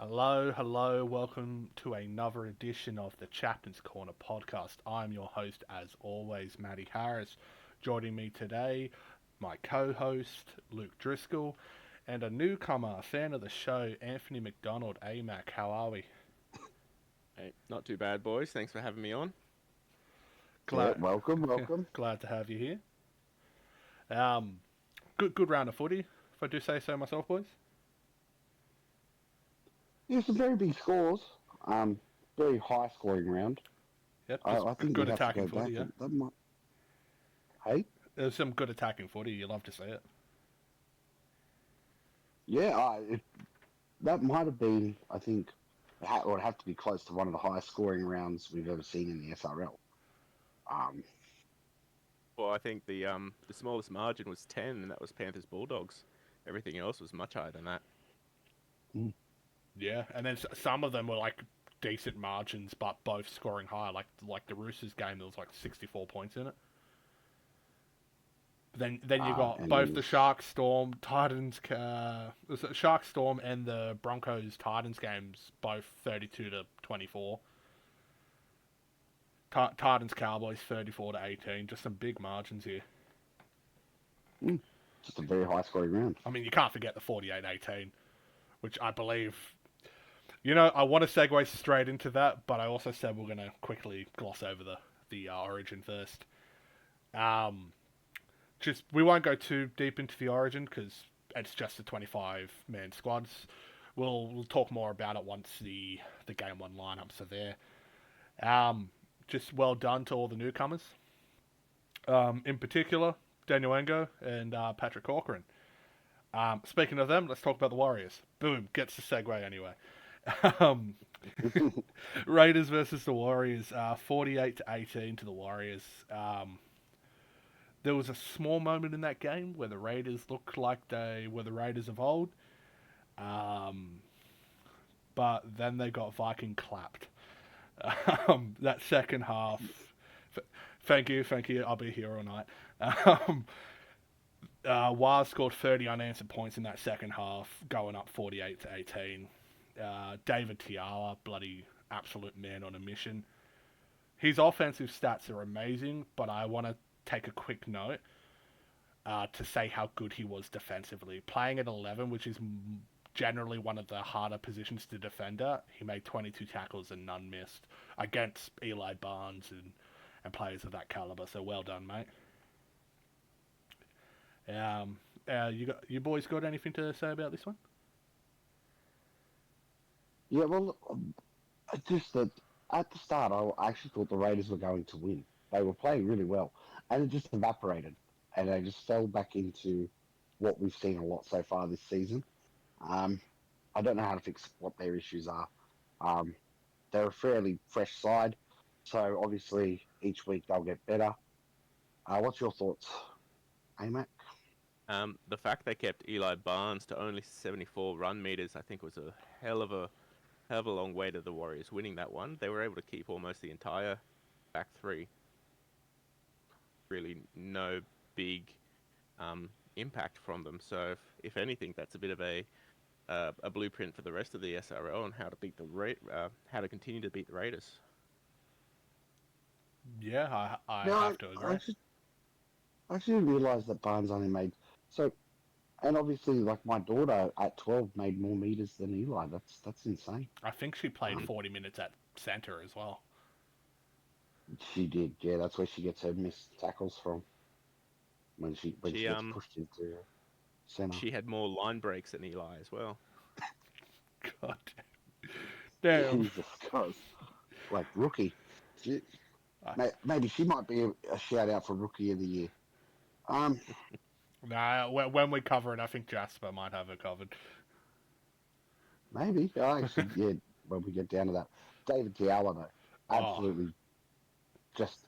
Hello, welcome to another edition of the Captain's Corner podcast. I'm your host, as always, Matty Harris. Joining me today, my co host, Luke Driscoll, and a newcomer, fan of the show, Anthony McDonald. AMAC, how are we? Hey, not too bad, boys. Thanks for having me on. Yeah, Glad, welcome. glad to have you here. Um, good round of footy, if I do say so myself, boys. Yeah, some very big scores. Um, Very high scoring round. Yep, I, just I think good you'd have to attacking go footy, back yeah. and that might. Hey, There's some good attacking footy, you love to see it. yeah, that might have been. I think it would have to be close to one of the highest scoring rounds we've ever seen in the SRL. Um, Well, I think the smallest margin was 10, and that was Panthers Bulldogs. Everything else was much higher than that. mm, Yeah, and then some of them were like decent margins, but both scoring high. Like the Roosters game, there was like 64 points in it. Then you got and it both the was Sharks Storm Titans, was it Sharks Storm and the Broncos Titans games, both 32 to 24. Titans Cowboys 34 to 18. Just some big margins here. mm, just a very high scoring round. I mean, you can't forget the 48-18, which I believe. I want to segue straight into that, but I also said we're going to quickly gloss over the Origin first. Um, just we won't go too deep into the Origin because it's just a 25-man squads. We'll talk more about it once the game one lineups are there. Just well done to all the newcomers. In particular, Daniel Engo and Patrick Corcoran. Speaking of them, let's talk about the Warriors. Boom, gets the segue anyway. Um, Raiders versus the Warriors, 48 to 18 to the Warriors. There was a small moment in that game where the Raiders looked like they were the Raiders of old, um, but then they got Viking clapped. That second half. Thank you. I'll be here all night. Um, Waz scored 30 unanswered points in that second half, going up 48 to 18. David Tiala, bloody absolute man on a mission. His offensive stats are amazing, but I want to take a quick note to say how good he was defensively. Playing at 11, which is generally one of the harder positions to defend at, he made 22 tackles and none missed against Eli Barnes and players of that caliber. So well done, mate. You boys got anything to say about this one? Yeah, well, just that at the start, I actually thought the Raiders were going to win. They were playing really well, and it just evaporated, and they just fell back into what we've seen a lot so far this season. Um, I don't know how to fix what their issues are. Um, they're a fairly fresh side, so obviously each week they'll get better. What's your thoughts, AMAC? The fact they kept Eli Barnes to only 74 run meters, I think, was a hell of a long way to the Warriors winning that one. They were able to keep almost the entire back three. Really, no big impact from them. So, if anything, that's a bit of a blueprint for the rest of the SRL on how to beat how to continue to beat the Raiders. Yeah, I No, have to agree. I actually didn't realise that Barnes only made so. And obviously, like my daughter at 12 made more meters than Eli. That's insane. I think she played Um, 40 minutes at center as well. she did, yeah. That's where she gets her missed tackles from when she She gets um pushed into center. she had more line breaks than Eli as well. God damn. Jesus Christ, like rookie. She, I, maybe she might be a shout out for rookie of the year. Um, nah, when we cover it, I think Jasper might have it covered. Maybe I actually yeah. When we get down to that, David Tiala though, Oh, absolutely just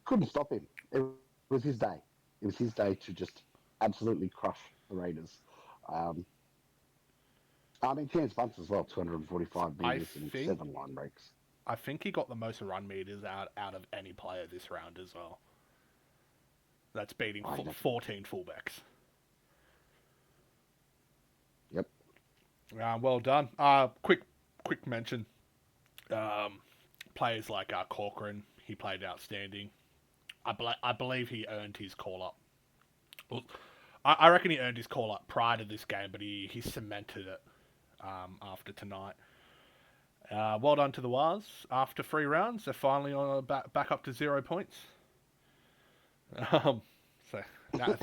couldn't stop him. It was his day. It was his day to just absolutely crush the Raiders. Um, I mean, Chance Bunce as well, 245 I meters and think seven line breaks. I think he got the most run meters out of any player this round as well. That's beating I don't, 14 fullbacks. yep. Well done. Quick mention. Um, Players like Corcoran, he played outstanding. I believe he earned his call up. Well, I reckon he earned his call up prior to this game, but he cemented it after tonight. Well done to the Waz. After 3 rounds, they're finally on back up to 0 points. Um, so now,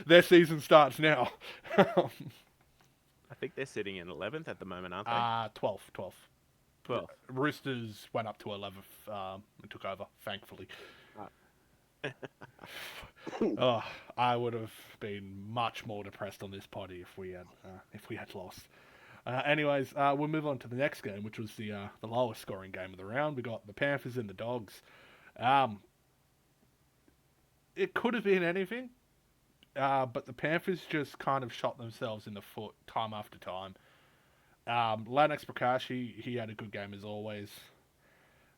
their season starts now. I think they're sitting in 11th at the moment, aren't they? 12th. 12th. Roosters went up to 11th and took over, thankfully. Oh, I would have been much more depressed on this potty if we had lost. Anyways, we'll move on to the next game, which was the lowest scoring game of the round. We got the Panthers and the Dogs. It could have been anything, but the Panthers just kind of shot themselves in the foot time after time. Lennox Prakash, he had a good game as always.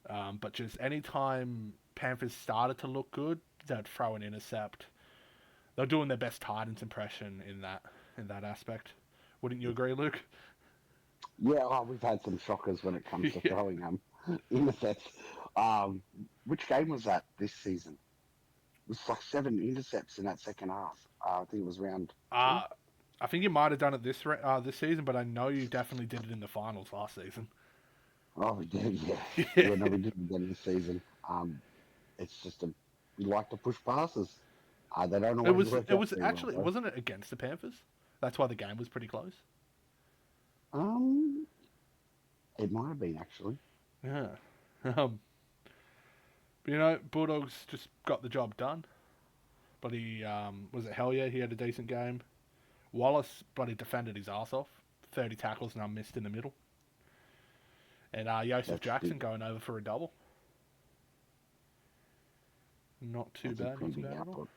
But just any time Panthers started to look good, they'd throw an intercept. They're doing their best Titans impression in that aspect. Wouldn't you agree, Luke? Yeah, we've had some shockers when it comes to Yeah. throwing intercepts. Which game was that this season? It was like 7 intercepts in that second half. I think it was round 2. I think you might have done it this season, but I know you definitely did it in the finals last season. Oh, we did, yeah. Yeah. Yeah, no, we did again this season. It's just we like to push passes. They don't It always was work it out was very actually well, wasn't it against the Panthers? That's why the game was pretty close. though. It might have been actually. Yeah. But you know, Bulldogs just got the job done. But he was it hell yeah, he had a decent game. Wallace bloody defended his ass off. 30 tackles and unmissed in the middle. And Joseph That's Jackson big. going over for a double. Not too That's a bad, pretty not too big bad at all.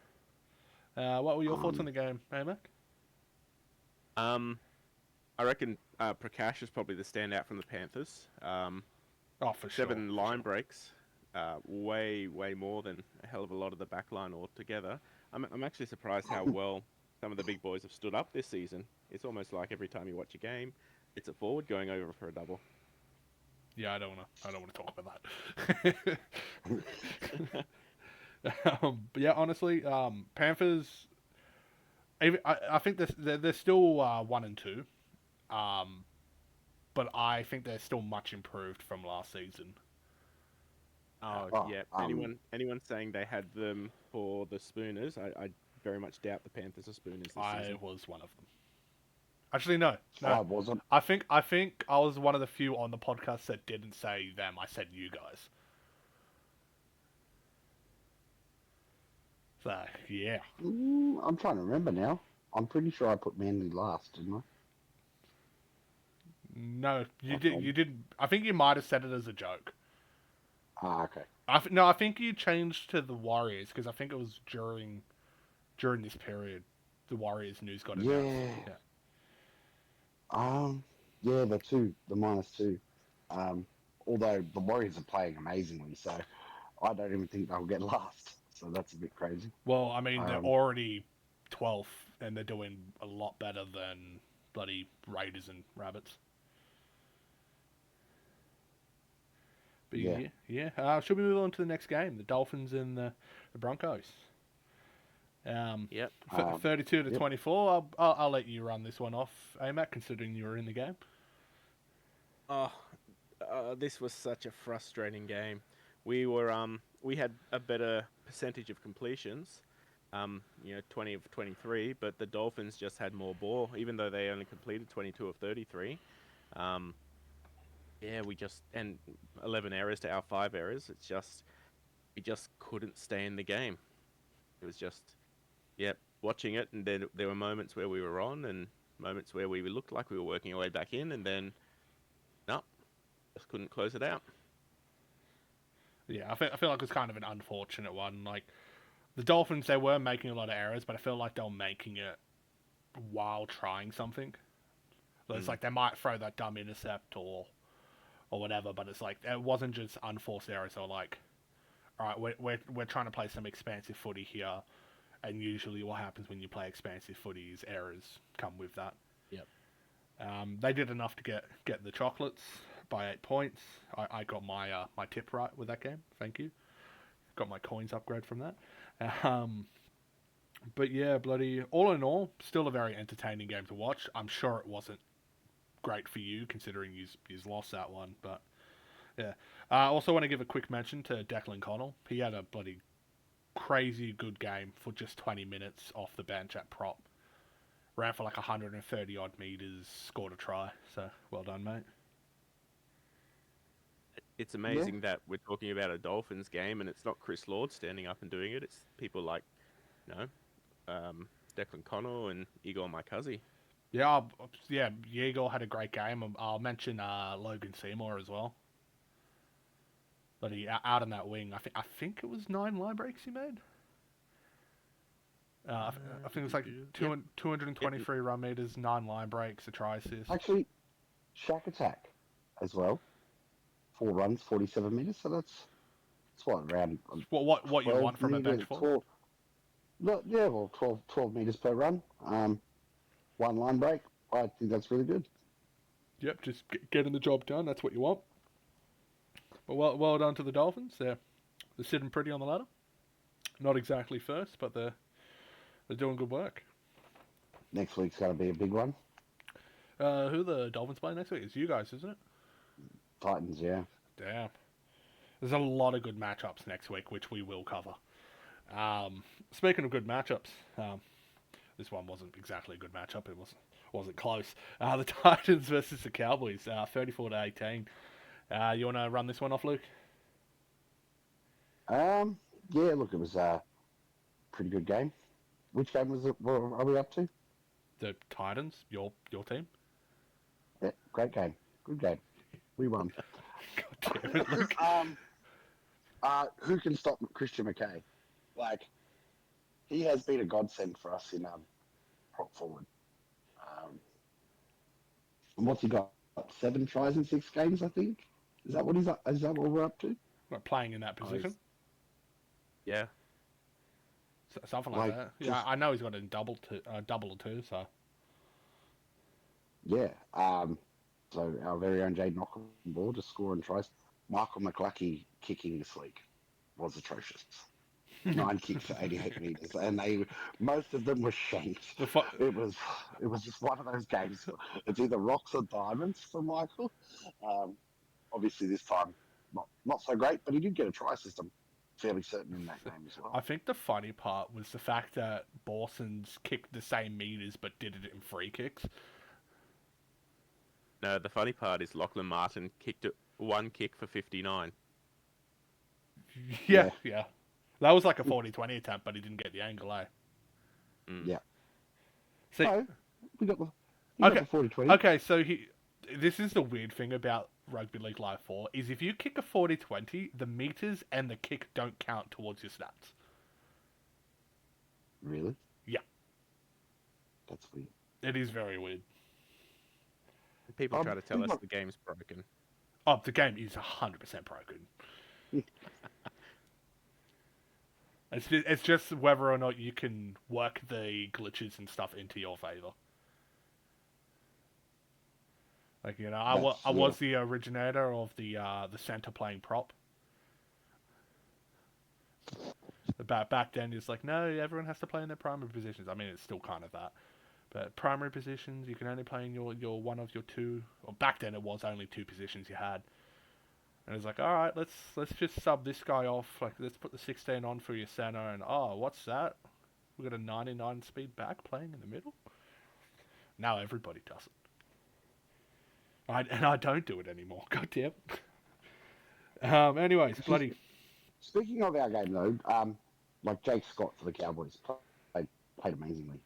output. What were your thoughts on Um, the game, Mac? I reckon Prakash is probably the standout from the Panthers. Oh, for sure. 7 line breaks, way more than a hell of a lot of the back line altogether. I'm actually surprised how well some of the big boys have stood up this season. It's almost like every time you watch a game, it's a forward going over for a double. Yeah, I don't wanna talk about that. But yeah, honestly, Panthers. I think they're still 1-2, but I think they're still much improved from last season. Oh oh, yeah, anyone saying they had them for the Spooners, I very much doubt the Panthers are Spooners this I season. was one of them. Actually, no. I wasn't. I think I was one of the few on the podcast that didn't say them. I said you guys. So yeah. I'm trying to remember now. I'm pretty sure I put Manly last, didn't I? No, you Okay. did. You didn't. I think you might have said it as a joke. Okay. No, I think you changed to the Warriors because I think it was during this period the Warriors news got announced. Yeah. Yeah. Yeah, the -2. Although the Warriors are playing amazingly, so I don't even think they'll get last. So that's a bit crazy. Well, I mean, they're Um, already 12th and they're doing a lot better than bloody Raiders and Rabbits. But Yeah. yeah. Should we move on to the next game? The Dolphins and the Broncos. Yep. 32 to Yep. 24. I'll let you run this one off, Amac, considering you were in the game. Oh, this was such a frustrating game. We had a better percentage of completions, 20 of 23, but the Dolphins just had more ball, even though they only completed 22 of 33. Yeah, and 11 errors to our 5 errors. We just couldn't stay in the game. It was just, watching it, and then there were moments where we were on, and moments where we looked like we were working our way back in, and then, no, just couldn't close it out. Yeah, I feel like it was kind of an unfortunate one. Like, the Dolphins, they were making a lot of errors, but I feel like they were making it while trying something. So it's like they might throw that dumb intercept or whatever, but it's like it wasn't just unforced errors. Or like, all right, we're trying to play some expansive footy here, and usually what happens when you play expansive footy is errors come with that. Yep. They did enough to get the chocolates by 8 points. I got my tip right with that game. Thank you. Got my coins upgrade from that. But yeah, bloody all in all, still a very entertaining game to watch. I'm sure it wasn't great for you considering you've lost that one, but yeah. I also want to give a quick mention to Declan Connell. He had a bloody crazy good game for just 20 minutes off the bench at prop. Ran for like 130 odd meters, scored a try. So well done, mate. It's amazing that we're talking about a Dolphins game and it's not Chris Lord standing up and doing it. It's people like, you know, Declan Connell and Igor Mikazi. Yeah, yeah. Igor had a great game. I'll mention Logan Seymour as well. But he out on that wing. I think it was 9 line breaks he made. I think it was like 223 run meters, 9 line breaks, a try assist. Actually, Shack Attack as well. 4 runs, 47 meters. So that's what around. What you want from a bench for? 12 meters per run. 1 line break. I think that's really good. Yep, just getting the job done. That's what you want. But well done to the Dolphins. They're sitting pretty on the ladder. Not exactly first, but they're doing good work. Next week's going to be a big one. Who the Dolphins play next week? It's you guys, isn't it? Titans, yeah. Damn. There's a lot of good matchups next week, which we will cover. Speaking of good matchups, this one wasn't exactly a good matchup. It wasn't close. The Titans versus the Cowboys, 34-18. You want to run this one off, Luke? Yeah, look, it was a pretty good game. Which game was it? What are we up to? The Titans, your team. Yeah, great game. Good game. We won. God damn it, Luke. Who can stop Christian McKay? Like, he has been a godsend for us in prop forward. And what's he got? 7 tries in 6 games, I think. Is that what Is that what we're up to? Like playing in that position. Yeah. Something like that. Yeah, I know he's got a double or two. So. Yeah. So our very own Jade Knockenball just scoring tries. Michael McClucky kicking this week was atrocious. 9 kicks for 88 meters, and most of them were shanked. It was just one of those games. It's either rocks or diamonds for Michael. Obviously, this time not so great, but he did get a try system. Fairly certain in that game as well. I think the funny part was the fact that Borson's kicked the same meters but did it in free kicks. No, the funny part is Lachlan Martin kicked 1 kick for 59. Yeah. That was like a 40-20 attempt, but he didn't get the angle, eh? Yeah. See, no, we got the 40-20. Okay, so this is the weird thing about Rugby League Live 4, is if you kick a 40-20, the meters and the kick don't count towards your stats. Really? Yeah. That's weird. It is very weird. People try to tell us the game's broken. Oh, the game is 100% broken. It's just whether or not you can work the glitches and stuff into your favor. Like, you know, I was the originator of the center playing prop. Back then, it's like, no, everyone has to play in their primary positions. I mean, it's still kind of that. But primary positions, you can only play in your one of your 2. Or back then, it was only 2 positions you had. And it's like, all right, let's just sub this guy off. Like, let's put the 16 on for your center. And what's that? We got a 99 speed back playing in the middle. Now everybody does it. I don't do it anymore. God damn. Anyways, bloody. Speaking of our game though, like Jake Scott for the Cowboys played amazingly.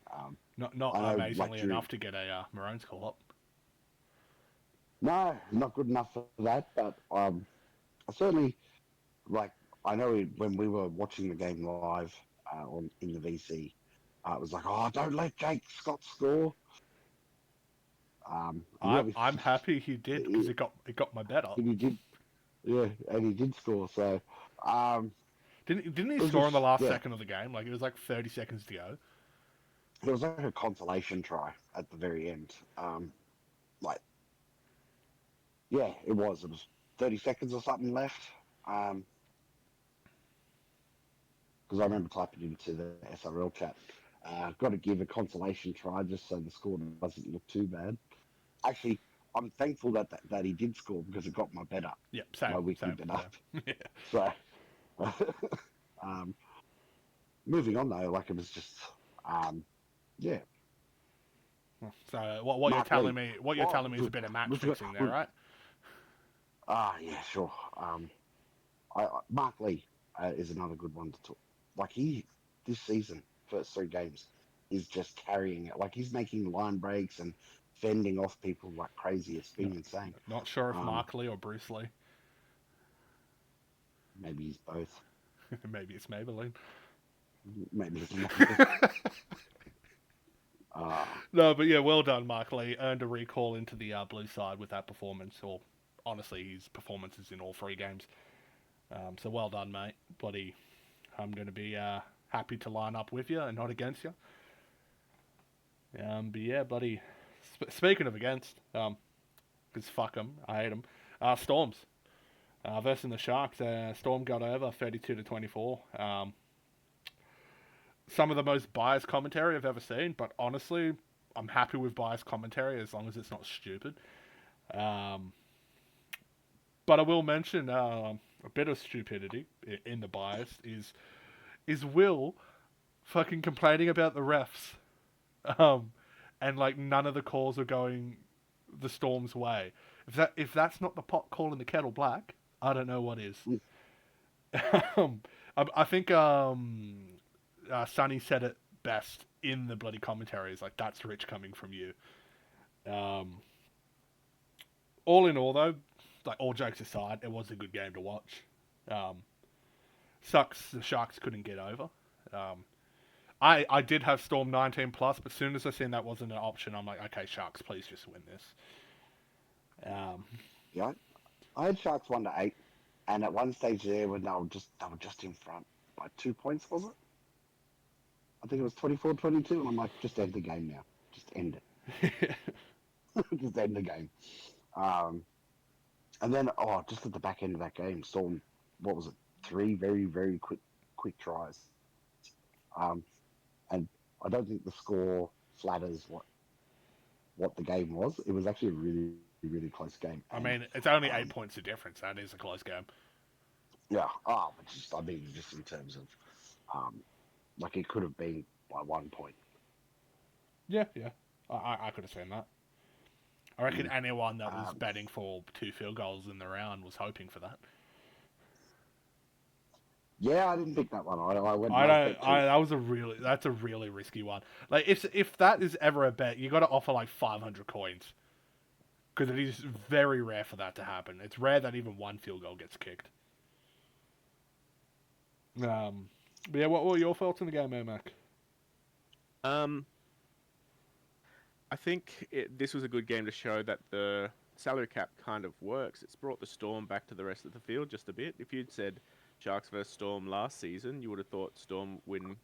Not amazingly enough to get a Maroons call up. No, not good enough for that. But I certainly I know when we were watching the game live in the VC, it was like, don't let Jake Scott score. I'm happy he did because it got my bet up. He did, yeah, and he did score. So, didn't he score in the last second of the game? Like, it was like 30 seconds to go. It was like a consolation try at the very end. Yeah, it was. It was 30 seconds or something left. Because I remember typing into the SRL chat. Got to give a consolation try just so the score doesn't look too bad. Actually, I'm thankful that he did score because it got my bet up, Yep, my same, weekly same. bet Yeah, up. yeah. So, um, moving on though, like it was just, yeah, So what you're Mark telling Lee. me, what you're Oh, telling me is a bit of match we forgot- fixing there, we- right? yeah, sure. Mark Lee is another good one to talk. Like this season, first three games, is just carrying it. Like he's making line breaks and fending off people like crazy. It's No, been insane. not sure if Um, Mark Lee or Bruce Lee. maybe he's both. Maybe it's Maybelline. Maybe he's not. uh, No, but yeah, well done, Mark Lee. Earned a recall into the blue side with that performance, or honestly, his performances in all three games. So well done, mate. Buddy, I'm going to be happy to line up with you and not against you. But yeah, buddy. Speaking of against, because fuck them, I hate them. Storms versus the Sharks. Storm got over 32-24. Some of the most biased commentary I've ever seen, but honestly, I'm happy with biased commentary as long as it's not stupid. Um, but I will mention a bit of stupidity in the bias is Will fucking complaining about the refs, um, and like none of the calls are going the Storm's way. If that's not the pot calling the kettle black, I don't know what is. um, I think Sonny said it best in the bloody commentaries. Like that's rich coming from you. Um, all in all, though, like all jokes aside, it was a good game to watch. Um, sucks the Sharks couldn't get over. Um, I did have Storm 19 plus, but as soon as I seen that wasn't an option, I'm like, okay, Sharks, please just win this. Um, yeah, I had Sharks 1-8, and at one stage there when they were just in front by 2 points, was it? I think it was 24-22, and I'm like, just end the game now. Just end it. Just end the game. Um, and then, just at the back end of that game, Storm, what was it? Three very, very quick tries. Um, and I don't think the score flatters what the game was. It was actually a really, really close game. I And mean, it's only 8 points of difference. That is a close game. yeah, but just I mean, just in terms of like it could have been by 1 point. Yeah, yeah. I could have seen that. I reckon Mm. anyone that was Um, betting for 2 field goals in the round was hoping for that. yeah, I didn't pick that one. I went I both don't. bet two. That's a really risky one. Like if that is ever a bet, you got to offer like 500 coins because it is very rare for that to happen. It's rare that even one field goal gets kicked. But yeah, what were your thoughts on the game, Mac? Um, I think this was a good game to show that the salary cap kind of works. It's brought the Storm back to the rest of the field just a bit. If you'd said Sharks versus Storm last season, you would have thought Storm win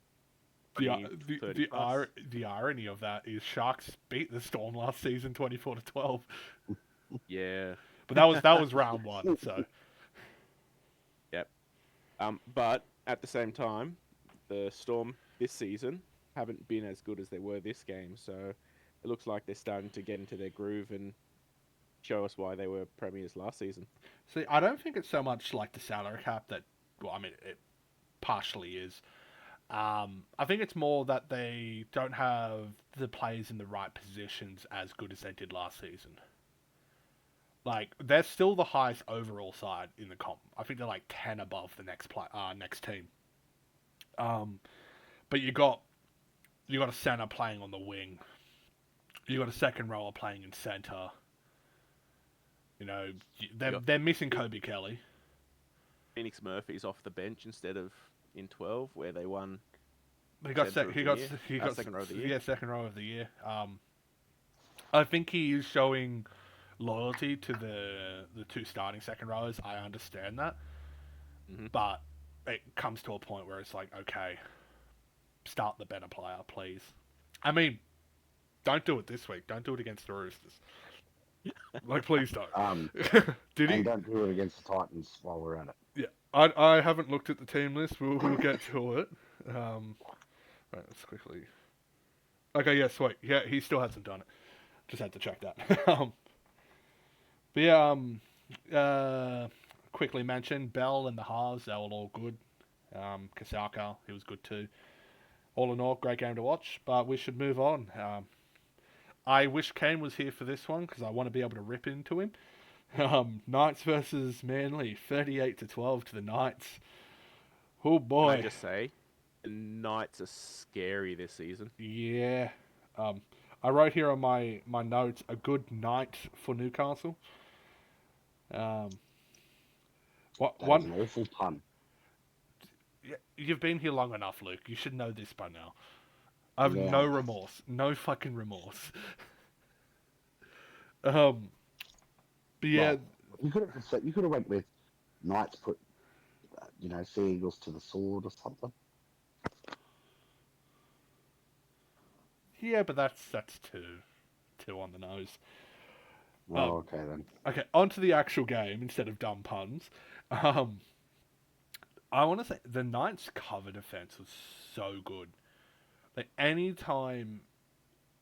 20, 30 plus. The irony of that is Sharks beat the Storm last season 24-12, Yeah. but that was round one. So Yep. But at the same time, the Storm this season haven't been as good as they were this game. So it looks like they're starting to get into their groove and show us why they were premiers last season. see, I don't think it's so much like the salary cap that. Well, I mean, it partially is. I think it's more that they don't have the players in the right positions as good as they did last season. Like they're still the highest overall side in the comp. I think they're like 10 above the next team. Um, but you got a center playing on the wing. You got a second rower playing in center. You know they're missing Kobe Kelly. Phoenix Murphy's off the bench instead of in 12, where they won. He got Centre of he the got year? he got Second row of the year. Yeah, second row of the year. I think he is showing loyalty to the two starting second rowers. I understand that, but it comes to a point where it's like, okay, start the better player, please. I mean, don't do it this week. Don't do it against the Roosters. Like, please don't. Um, Did and he? don't do it against the Titans while we're at it. Yeah, I haven't looked at the team list. We'll get to it. Right, let's quickly. Okay, yeah, sweet. Yeah, he still hasn't done it. Just had to check that. But yeah, quickly mention Bell and the halves. They were all good. Kasaka, he was good too. All in all, great game to watch. But we should move on. I wish Kane was here for this one because I want to be able to rip into him. Knights versus Manly, 38-12 to the Knights. Oh Can I boy, just say, the Knights are scary this season. yeah. Um, I wrote here on my notes a good night for Newcastle. Um, what That is one? an awful pun. You've been here long enough, Luke. You should know this by now. I have Yeah. no remorse, no fucking remorse. Um, but yeah, Well, you could have went with Knights put Sea Eagles to the sword or something. yeah, but that's two on the nose. Oh, okay then. Okay, on to the actual game instead of dumb puns. Um, I want to say the Knights' cover defense was so good. Like any time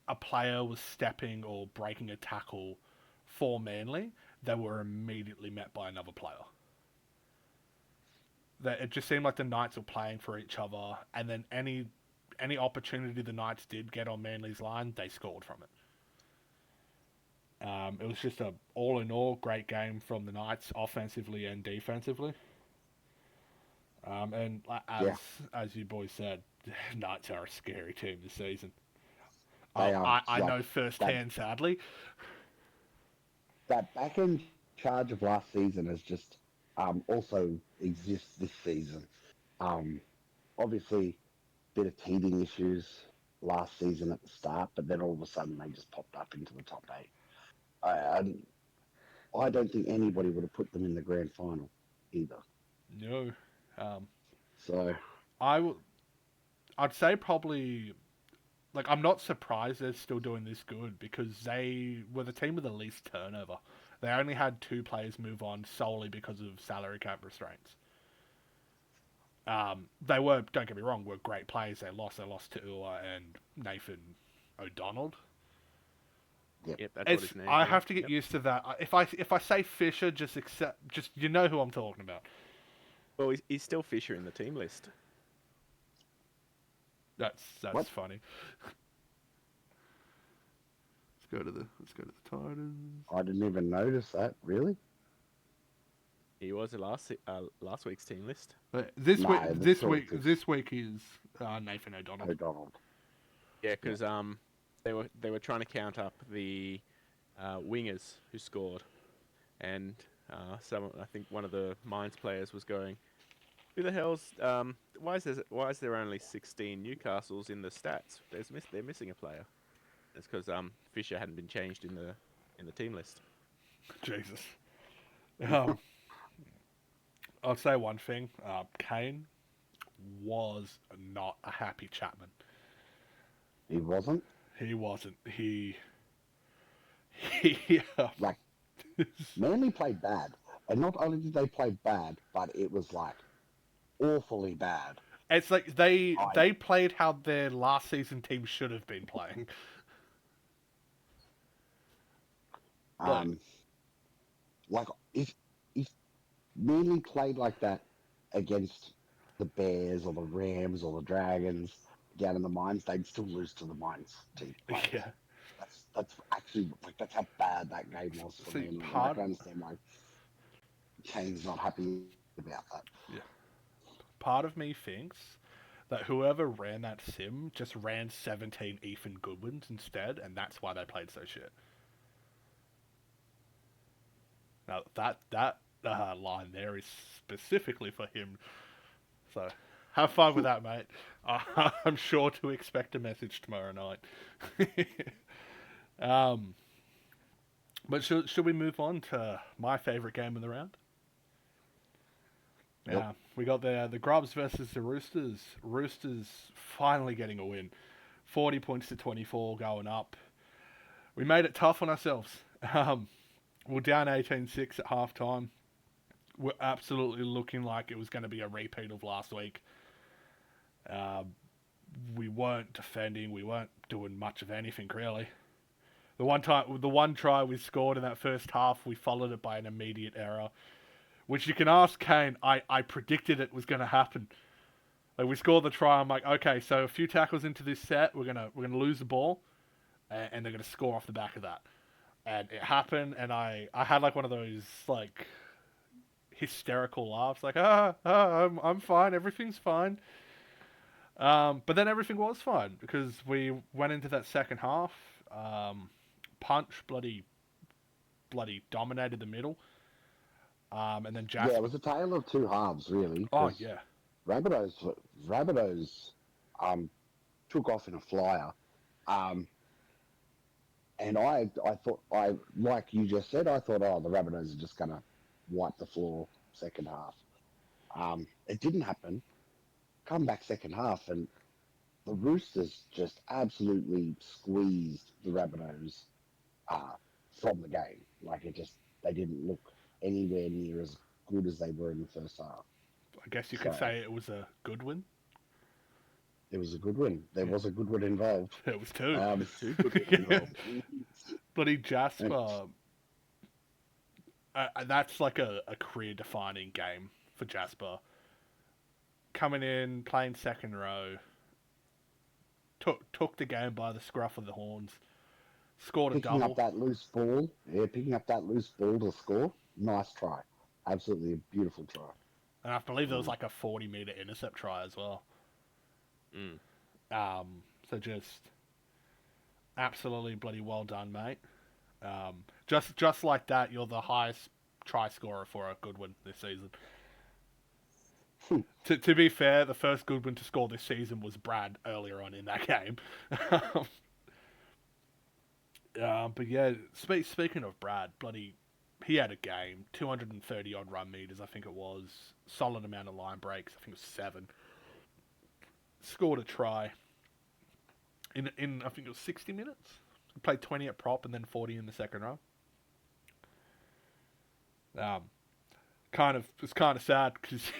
a player was stepping or breaking a tackle for Manly, they were immediately met by another player. That it just seemed like the Knights were playing for each other, and then any opportunity the Knights did get on Manly's line, they scored from it. It was just a all in all great game from the Knights, offensively and defensively. And Yeah, as you boys said, Knights are a scary team this season. they are I like know that. firsthand, sadly. That back end charge of last season has just also exists this season. Um, Obviously, bit of teething issues last season at the start, but then all of a sudden they just popped up into the top eight. I, I don't think anybody would have put them in the grand final either. No, um, So I w- I'd say probably like I'm not surprised they're still doing this good because they were the team with the least turnover. They only had two players move on solely because of salary cap restraints. They were, don't get me wrong, were great players. They lost to Ua and Nathan O'Donnell. yep, Yep, that's what It's his name I is. have to get Yep. used to that. If I say Fisher, just you know who I'm talking about. Well, he's still Fisher in the team list. That's what? funny. Let's go to the Titans. I didn't even notice that. Really? He was the last week's team list. No, the short is This week is Nathan O'Donnell. O'Donnell. Yeah, Yeah. because they were trying to count up the wingers who scored, and I think one of the Mines players was going, "Who the hell's why is there only 16 Newcastles in the stats? They're missing a player." It's because Fisher hadn't been changed in the team list. Jesus. Um, I'll say one thing. Kane was not a happy Chapman. He wasn't. He wasn't. He Like, Manly played bad. And not only did they play bad, but it was like awfully bad. it's like they I they played how their last season team should have been playing. Like, um like if Manly played like that against the Bears or the Rams or the Dragons down in the mines, they'd still lose to the mines team players. yeah. That's actually like that's how bad that game was for See, Manly. And I can understand why Kane's not happy about that. yeah, part of me thinks that whoever ran that sim just ran 17 Ethan Goodwins instead, and that's why they played so shit. Now that line there is specifically for him. So have fun with that, mate. I'm sure to expect a message tomorrow night. um, but should we move on to my favourite game of the round? Yep. Yeah, we got the Grubs versus the Roosters. Roosters finally getting a win. 40 points to 24 going up. We made it tough on ourselves. We're down 18-6 at half time. We're absolutely looking like it was going to be a repeat of last week. We weren't defending. We weren't doing much of anything really. The one try we scored in that first half, we followed it by an immediate error, which you can ask Kane. I predicted it was going to happen. Like we scored the try. I'm like, okay, so a few tackles into this set, we're gonna lose the ball, and they're gonna score off the back of that. And it happened, and I had like one of those like hysterical laughs, like I'm fine, everything's fine. But then everything was fine because we went into that second half. Punch bloody dominated the middle. And then Yeah, Jasper. it was a tale of two halves, really. Oh 'Cause yeah, Rabbitohs took off in a flyer. And I thought, like you just said, I thought, oh, the Rabbitohs are just going to wipe the floor second half. It didn't happen. Come back second half, and the Roosters just absolutely squeezed the Rabbitohs from the game. Like they didn't look anywhere near as good as they were in the first half. I guess you could say it was a good win. It was a good win. There was a good win involved. It was two. Two good wins involved. Bloody Jasper. That's like a career-defining game for Jasper. Coming in, playing second row, took the game by the scruff of the horns, scored a double. Picking up that loose ball to score. Nice try. Absolutely a beautiful try. And I believe there was like a 40-meter intercept try as well. So just absolutely bloody well done, mate. Just like that, you're the highest try scorer for a Goodwin this season. To be fair, the first Goodwin to score this season was Brad earlier on in that game. But yeah, speaking of Brad, bloody, he had a game, 230 odd run meters, I think it was, solid amount of line breaks, I think it was 7. Scored a try in I think it was 60 minutes. He played 20 at prop and then 40 in the second row. It's kind of sad because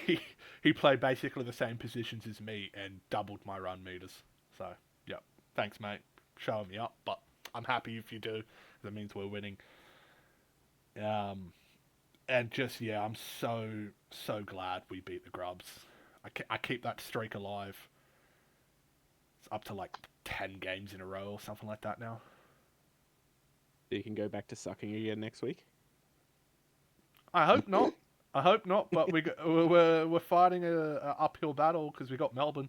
he played basically the same positions as me and doubled my run meters. So yeah, thanks mate, showing me up. But I'm happy if you do. That means we're winning. And just yeah, I'm so glad we beat the Grubs. I keep that streak alive. It's up to like 10 games in a row or something like that now. You can go back to sucking again next week. I hope not. But we're fighting a uphill battle because we got Melbourne.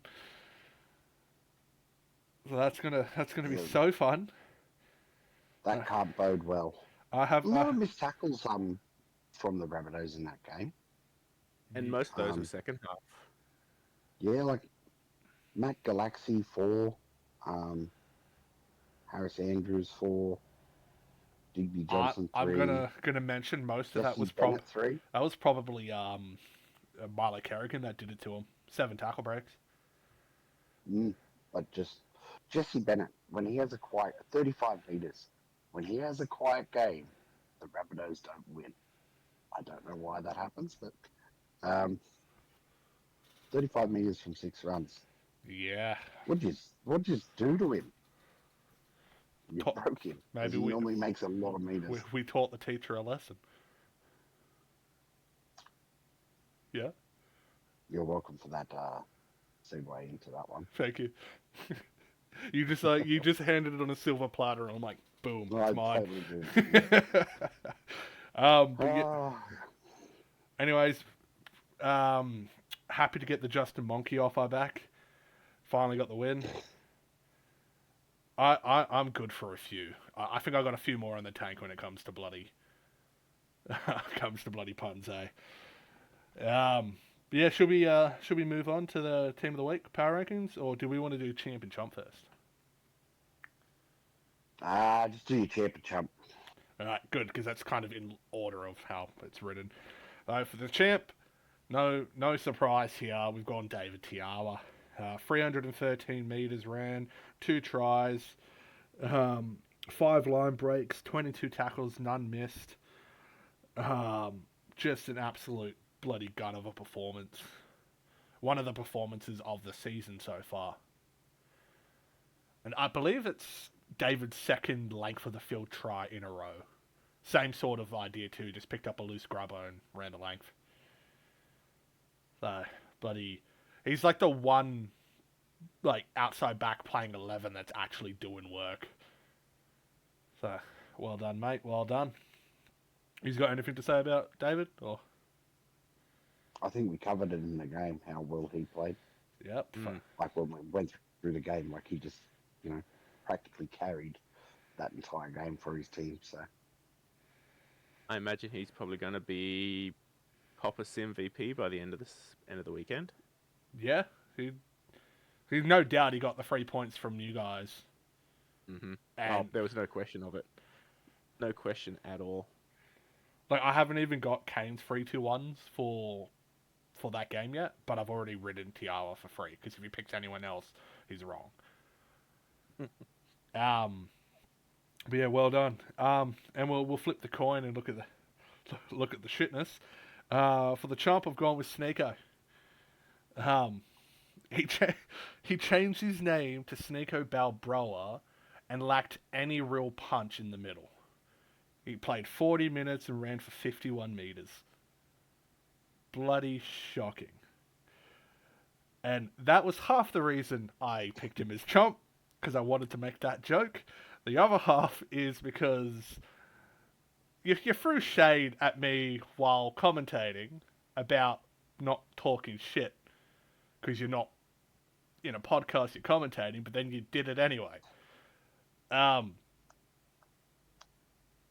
So that's gonna be so fun. That can't bode well. I have a lot of missed tackles from the Rabbitohs in that game. And most of those were second half. Yeah, like Matt Galaxy 4, Harris Andrews 4, Digby Johnson 3. I'm gonna mention most of that was probably 3. That was probably Milo Kerrigan that did it to him. 7 tackle breaks. But just Jesse Bennett, when he has a quiet 35 meters, when he has a quiet game, the Rabbitohs don't win. I don't know why that happens, but 35 meters from 6 runs. Yeah. What'd you do to him? You broke him. Maybe he normally makes a lot of meters. We taught the teacher a lesson. Yeah. You're welcome for that segue into that one. Thank you. You just handed it on a silver platter, and I'm like, boom, it's mine. Totally do. Anyways, happy to get the Justin Monkey off our back. Finally got the win. I'm good for a few. I think I got a few more in the tank when it comes to bloody puns, eh? Yeah, should we move on to the team of the week power rankings, or do we want to do champ and chump first? Just do your champ and chump. All right, good, because that's kind of in order of how it's written. For the champ, no surprise here. We've gone David Tiawa. 313 meters ran, 2 tries, 5 line breaks, 22 tackles, none missed. Just an absolute bloody gun of a performance. One of the performances of the season so far. And I believe it's David's second length of the field try in a row. Same sort of idea too, just picked up a loose grubber and ran the length. So, bloody... He's like the one, like, outside back playing 11 that's actually doing work. So, well done, mate. Well done. He's got anything to say about David? Or I think we covered it in the game how well he played. Yep. Like when we went through the game, like he just, practically carried that entire game for his team. So I imagine he's probably going to be Popper Sim VP by the end of the weekend. Yeah. He's no doubt he got the 3 points from you guys. Mm-hmm. And there was no question of it. No question at all. like I haven't even got Kane's 3-2-1s for that game yet, but I've already ridden Tiawa for free because if he picks anyone else, he's wrong. But yeah, well done. And we'll flip the coin and look at the shitness. For the chomp, I've gone with Sneeko. He changed his name to Sneeko Balboa and lacked any real punch in the middle. He played 40 minutes and ran for 51 meters. Bloody shocking. And that was half the reason I picked him as chomp, because I wanted to make that joke. The other half is because you threw shade at me while commentating about not talking shit, because you're not in a podcast, you're commentating, but then you did it anyway.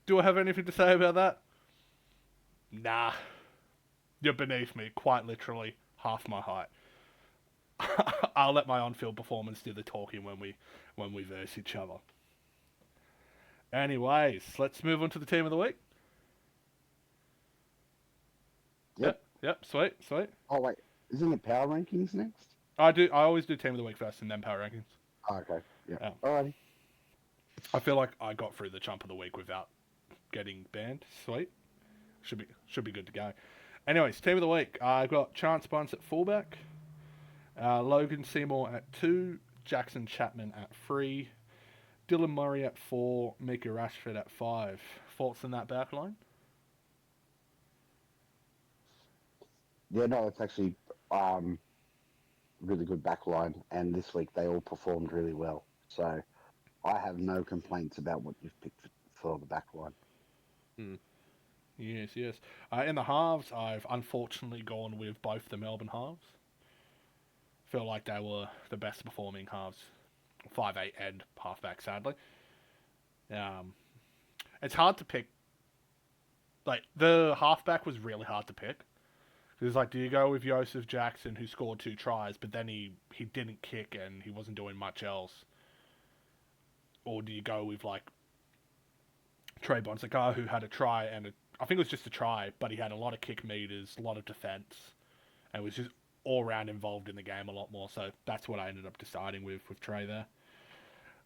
Do I have anything to say about that? Nah. You're beneath me, quite literally, half my height. I'll let my on-field performance do the talking when we verse each other. Anyways, let's move on to the team of the week. Yep, sweet. oh wait, isn't it power rankings next? I always do team of the week first and then power rankings. Oh, okay, yeah. Yeah. Alrighty. I feel like I got through the chump of the week without getting banned. Sweet. Should be good to go. Anyways, team of the week. I've got Chance Bunce at fullback, Logan Seymour at 2, Jackson Chapman at 3, Dylan Murray at 4, Mika Rashford at 5. Thoughts on that back line? Yeah, no, it's actually really good back line, and this week they all performed really well. So I have no complaints about what you've picked for the back line. Yes. In the halves, I've unfortunately gone with both the Melbourne halves. Feel like they were the best performing halves, 5'8" and halfback, sadly. It's hard to pick. Like, the halfback was really hard to pick. It's like, do you go with Joseph Jackson, who scored 2 tries, but then he didn't kick and he wasn't doing much else? Or do you go with, like, Trey Bonsacar, who had a try and I think it was just a try, but he had a lot of kick meters, a lot of defense, and was just all round involved in the game a lot more. So that's what I ended up deciding with Trey there.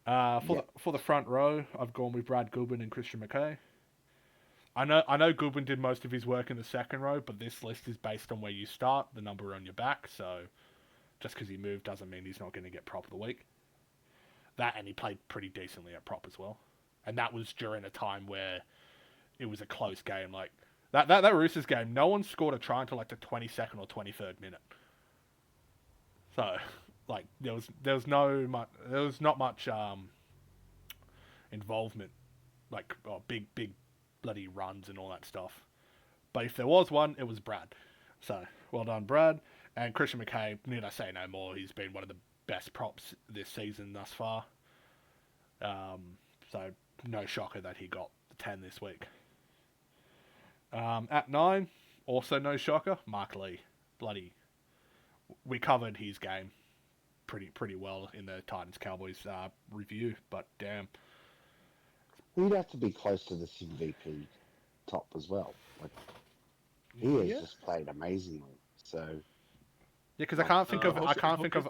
For the front row, I've gone with Brad Goodwin and Christian McKay. I know Goodwin did most of his work in the second row, but this list is based on where you start, the number on your back. So just because he moved doesn't mean he's not going to get prop of the week. That, and he played pretty decently at prop as well. And that was during a time where it was a close game. Like that Roosters game, no one scored a try until like the 22nd or 23rd minute. So, like there was not much involvement, like big bloody runs and all that stuff. But if there was one, it was Brad. So well done, Brad. And Christian McKay, need I say no more? He's been one of the best props this season thus far. So no shocker that he got the 10 this week. At 9, also no shocker, Mark Lee. Bloody, we covered his game pretty well in the Titans Cowboys review, but damn. He'd have to be close to the MVP top as well. Like he has just played amazingly. So yeah, because I can't think of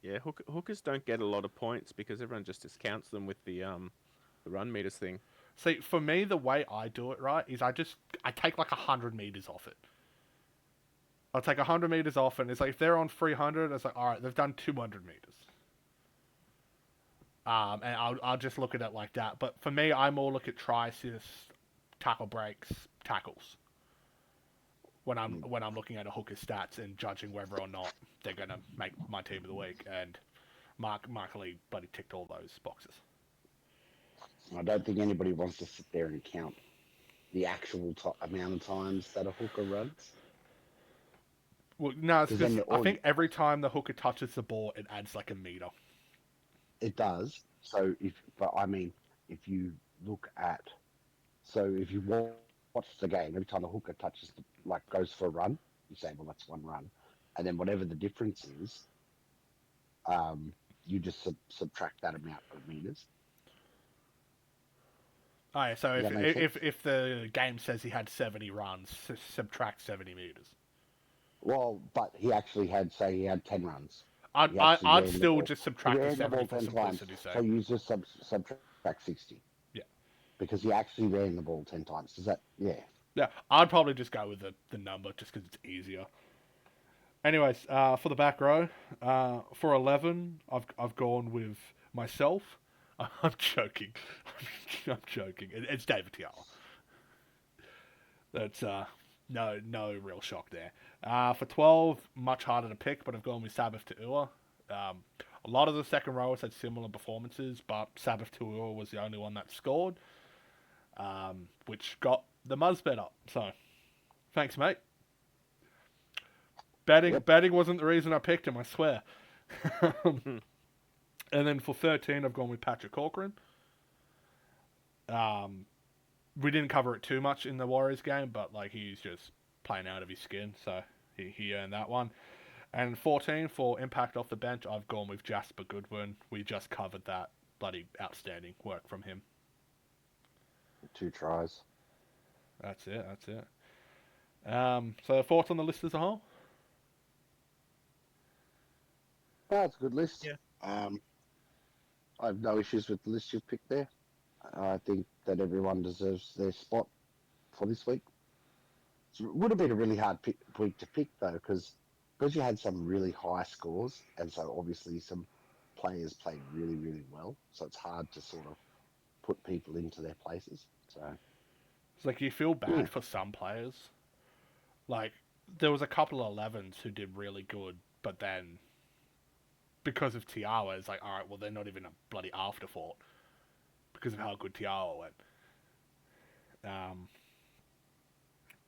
Yeah, hookers don't get a lot of points because everyone just discounts them with the run meters thing. See, for me, the way I do it, right, is I take like 100 meters off it. I'll take 100 meters off, and it's like if they're on 300, it's like, all right, they've done 200 meters. And I'll just look at it like that. But for me, I more look at try assists, tackle breaks, tackles when I'm looking at a hooker stats and judging whether or not they're gonna make my team of the week. And Mark Lee bloody ticked all those boxes. I don't think anybody wants to sit there and count the actual amount of times that a hooker runs. Well, no, it's 'Cause then because you're I already, think every time the hooker touches the ball, it adds like a meter. it does. So but I mean, if you look at, so if you watch the game, every time the hooker touches, like goes for a run, you say, well, that's one run, and then whatever the difference is, you just subtract that amount of meters. Oh, yeah, so Does that make sense? if the game says he had 70 runs, subtract 70 meters. Well, but he actually had, say, he had 10 runs. I'd He actually I'd ran the still ball. just He subtract the ran the 70 ball for 10 times, simplicity's so sake. you just subtract 60. Yeah. Because he actually ran the ball 10 times. Does that, yeah. Yeah, I'd probably just go with the number just because it's easier. Anyways, for the back row, for 11, I've gone with myself. I'm joking. I'm joking. It's David Tiala. That's no real shock there. For 12, much harder to pick, but I've gone with Sabbath to Ua. A lot of the second rowers had similar performances, but Sabbath to Ua was the only one that scored, which got the Muzz bet up. So, thanks, mate. Betting wasn't the reason I picked him, I swear. And then for 13, I've gone with Patrick Corcoran. We didn't cover it too much in the Warriors game, but like he's just playing out of his skin, so he earned that one. And 14 for impact off the bench, I've gone with Jasper Goodwin. We just covered that. Bloody outstanding work from him. 2 tries. That's it. So thoughts on the list as a whole? That's a good list. Yeah. I have no issues with the list you've picked there. I think that everyone deserves their spot for this week. It would have been a really hard week to pick, though, because you had some really high scores, and so obviously some players played really, really well. So it's hard to sort of put people into their places. So It's like you feel bad for some players. Like there was a couple of 11s who did really good, but then because of Tiawa, it's like, all right, well they're not even a bloody afterthought because of how good Tiawa went.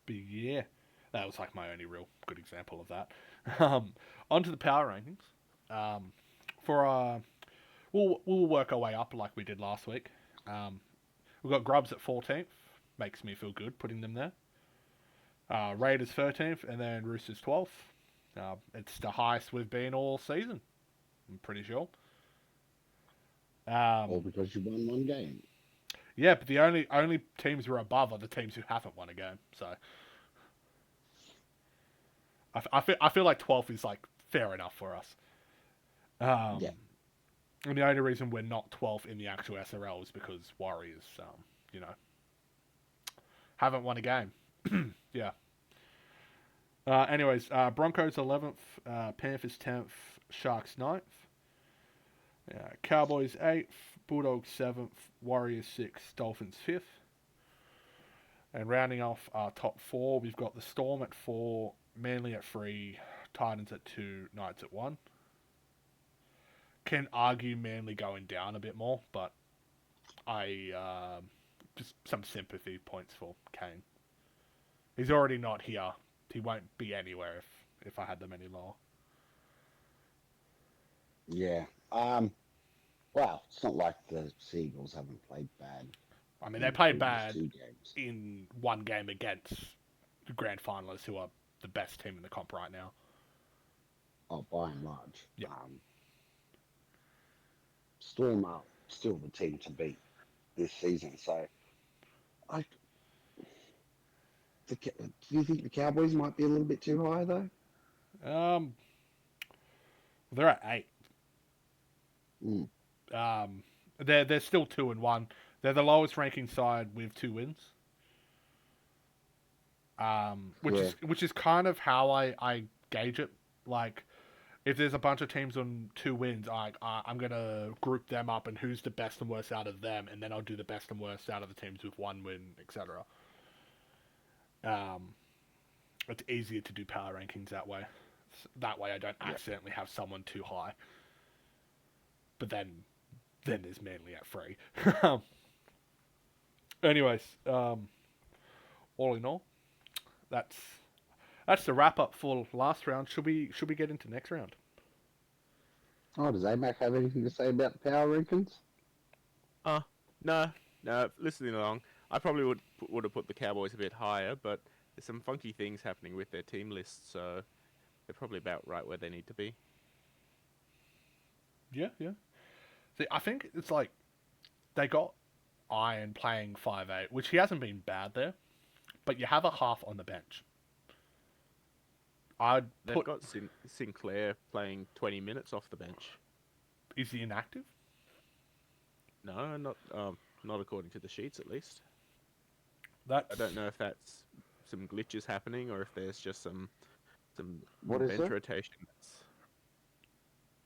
But yeah, that was like my only real good example of that. Onto the power rankings. For we'll work our way up like we did last week. We've got Grubs at 14th. Makes me feel good putting them there. Raiders 13th, and then Roosters 12th. It's the highest we've been all season. I'm pretty sure. all because you won one game. Yeah, but the only teams we're above are the teams who haven't won a game. So I feel like 12th is like fair enough for us. Yeah. And the only reason we're not 12th in the actual SRL is because Warriors, haven't won a game. Yeah. Anyways, Broncos 11th, Panthers 10th, Sharks 9th, Cowboys 8th, Bulldogs 7th, Warriors 6th, Dolphins 5th. And rounding off our top 4, we've got the Storm at 4, Manly at 3, Titans at 2, Knights at 1. Can argue Manly going down a bit more, but I just some sympathy points for Kane. He's already not here. He won't be anywhere if I had them any lower. Yeah. Well, it's not like the Seagulls haven't played bad. I mean, they played previous bad 2 games. in one game against the grand finalists, who are the best team in the comp right now. Oh, by and large. Yeah. Storm are still the team to beat this season. So, do you think the Cowboys might be a little bit too high, though? They're at 8. Mm. They're still 2-1. They're the lowest ranking side with 2 wins. Yeah. Which is kind of how I gauge it. Like, if there's a bunch of teams on 2 wins, I'm gonna group them up and who's the best and worst out of them, and then I'll do the best and worst out of the teams with 1 win, etc. It's easier to do power rankings that way. That way, I don't accidentally have someone too high. But then there's Manly at 3. Anyways, all in all, that's the wrap up for last round. Should we get into next round? Oh, does AMAC have anything to say about the power rankings? No. Listening along, I probably would have put the Cowboys a bit higher, but there's some funky things happening with their team lists, so they're probably about right where they need to be. Yeah. See, I think it's like they got Iron playing 5'8", which he hasn't been bad there, but you have a half on the bench. They've got Sinclair playing 20 minutes off the bench. Is he inactive? No, not according to the sheets at least. I don't know if that's some glitches happening or if there's just some What is bench it? rotation.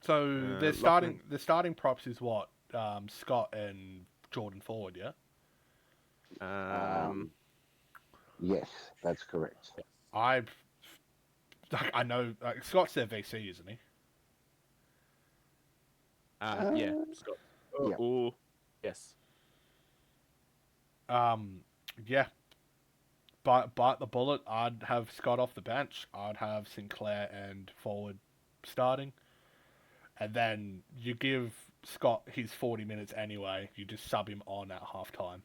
So their starting props is what, Scott and Jordan Ford, yeah. Yes, that's correct. I know Scott's their VC, isn't he? Yeah, Scott. Yeah. Oh, yes. Yeah. Bite the bullet. I'd have Scott off the bench. I'd have Sinclair and Forward starting. And then you give Scott his 40 minutes anyway. You just sub him on at halftime.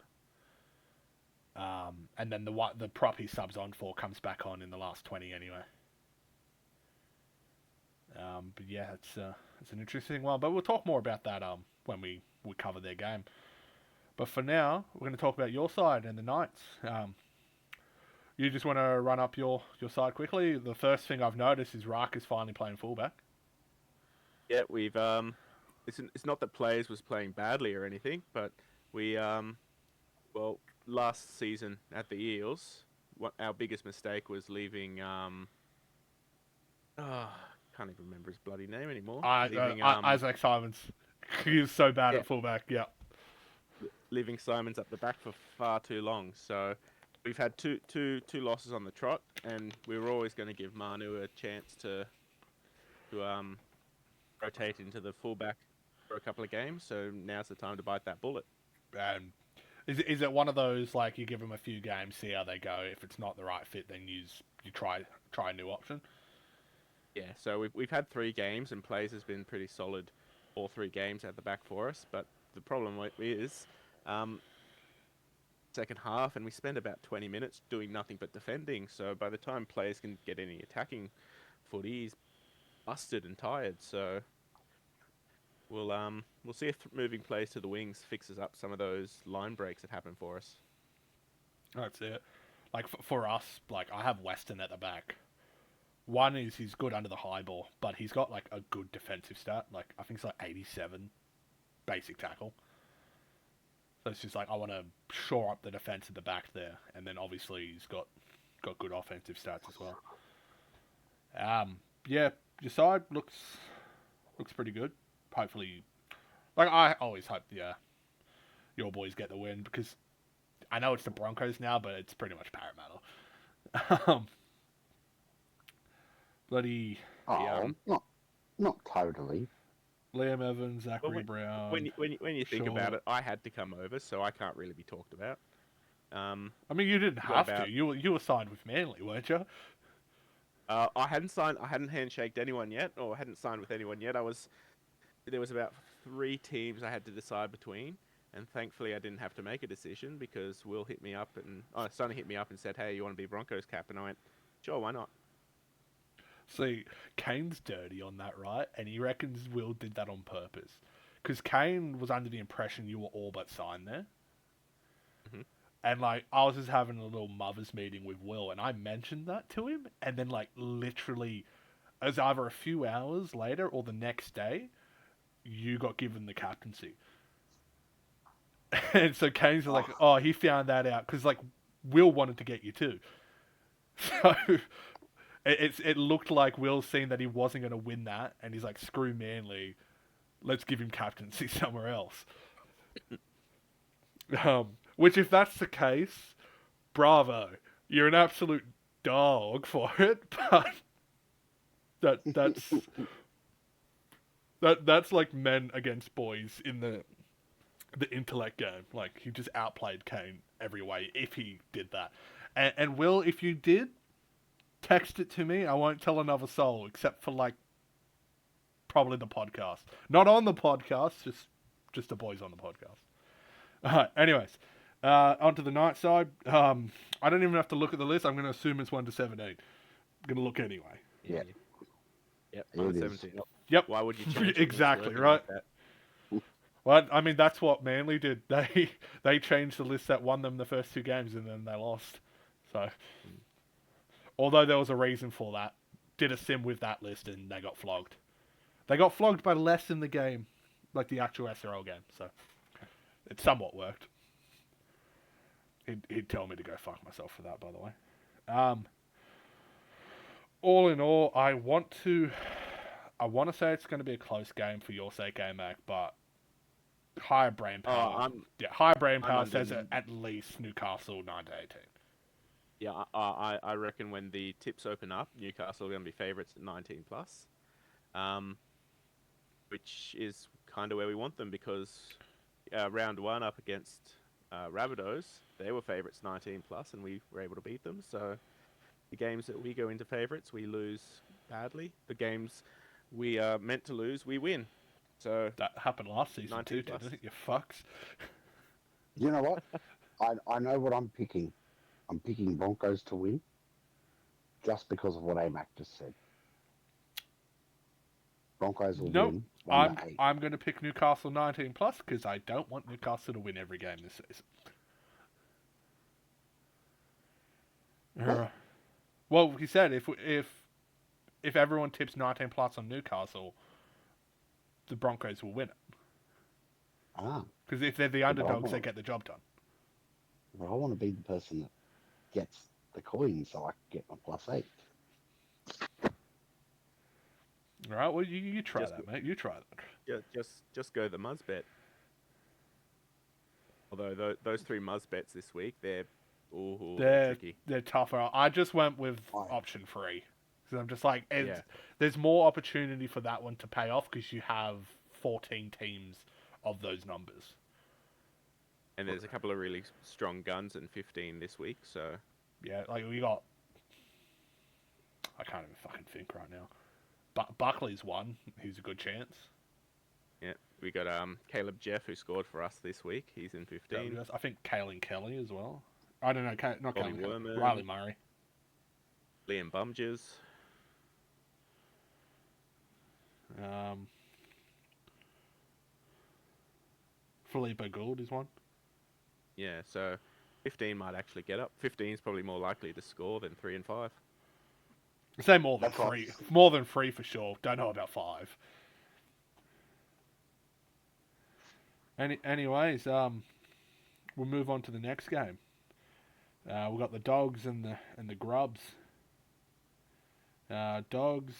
And then the prop he subs on for comes back on in the last 20 anyway. But yeah, it's an interesting one. But we'll talk more about that when we cover their game. But for now, we're going to talk about your side and the Knights. You just want to run up your side quickly. The first thing I've noticed is Raak is finally playing fullback. Yeah, we've it's not that players was playing badly or anything, but we well, last season at the Eels, our biggest mistake was leaving can't even remember his bloody name anymore. Isaac Simons. He was so bad at fullback. Yeah. Leaving Simons up the back for far too long. So we've had two losses on the trot, and we were always going to give Manu a chance to rotate into the fullback for a couple of games. So now's the time to bite that bullet. Is it one of those, like, you give them a few games, see how they go? If it's not the right fit, then you try a new option? Yeah, so we've had 3 games, and plays has been pretty solid all 3 games at the back for us. But the problem is second half, and we spend about 20 minutes doing nothing but defending. So by the time players can get any attacking footy, he's busted and tired. So we'll see if moving plays to the wings fixes up some of those line breaks that happen for us. That's it. Like, for us, like, I have Weston at the back. One is he's good under the high ball, but he's got, like, a good defensive stat. Like, I think it's like 87 basic tackle. So it's just like, I want to shore up the defense at the back there, and then obviously he's got good offensive stats as well. Yeah, your side looks pretty good. Hopefully, like, I always hope your boys get the win, because I know it's the Broncos now, but it's pretty much Parramatta. Bloody not totally. Liam Evans, Zachary Brown. When you think about it, I had to come over, so I can't really be talked about. I mean, you didn't have to. You were signed with Manly, weren't you? I hadn't handshaked anyone yet, or hadn't signed with anyone yet. There was about 3 teams I had to decide between, and thankfully I didn't have to make a decision, because Will hit me up and Sonny hit me up and said, "Hey, you want to be Broncos cap?" And I went, "Sure, why not?" See, Kane's dirty on that, right? And he reckons Will did that on purpose. Because Kane was under the impression you were all but signed there. Mm-hmm. And, like, I was just having a little mother's meeting with Will, and I mentioned that to him, and then, like, literally, it was either a few hours later or the next day, you got given the captaincy. And so Kane's like, oh, he found that out because like Will wanted to get you too. So it looked like Will's seen that he wasn't going to win that, and he's like, screw Manly, let's give him captaincy somewhere else. Which, if that's the case, bravo, you're an absolute dog for it. But that's like men against boys in the intellect game. Like, he just outplayed Kane every way if he did that. And Will, if you did, text it to me. I won't tell another soul except for like probably the podcast. Not on the podcast, just the boys on the podcast. Alright, anyways. Onto the night side. I don't even have to look at the list. I'm going to assume it's 1 to 17. I'm going to look anyway. Yeah. Yep. It Under is. 17. Yep. Why would you change it? Exactly, It's right? working like that. Well, I mean, that's what Manly did. They changed the list that won them the first 2 games, and then they lost. So, although there was a reason for that, did a sim with that list, and they got flogged. They got flogged by less in the game, like the actual SRL game. So, it somewhat worked. He'd tell me to go fuck myself for that, by the way. All in all, I want to say it's going to be a close game for your sake, AMAC, but higher brain power. Higher brain power says at least Newcastle 9 to 18. Yeah, I reckon when the tips open up, Newcastle are going to be favourites at 19 plus, which is kind of where we want them because round 1 up against Rabbitohs, they were favourites 19 plus, and we were able to beat them. So the games that we go into favourites, we lose badly. The games we are meant to lose, we win. So That happened last season too, 19 plus. didn't it? You fucks. You know what? I know what I'm picking. I'm picking Broncos to win just because of what AMAC just said. Broncos will Nope. win 1 to 8. I'm going to pick Newcastle 19 plus because I don't want Newcastle to win every game this season. Well, he said if everyone tips 19 plus on Newcastle, the Broncos will win it. Because if they're the underdogs, they get the job done. But I want to be the person that gets the coin so I can get my +8. All right, well, you try that, mate. You try that. just go the Muzz bet. Although those 3 Muzz bets this week, they're tricky. They're tougher. I just went with option 3. Because I'm just like, Yeah. there's more opportunity for that one to pay off because you have 14 teams of those numbers. And there's a couple of really strong guns in 15 this week, so... Yeah, like we got... I can't even fucking think right now. Buckley's one. He's a good chance. Yeah, we got Caleb Jeff, who scored for us this week. He's in 15. I think Kaylin Kelly as well. I don't know, not Ollie Kaylin Kelly. Werman. Riley Murray. Liam Bumges. Filippo Gould is one. Yeah, so 15 might actually get up. 15 is probably more likely to score than 3 and 5. I'd say more than That's 3. More than 3 for sure. Don't know about 5. Anyways, we'll move on to the next game. We've got the Dogs and the Grubs. Dogs,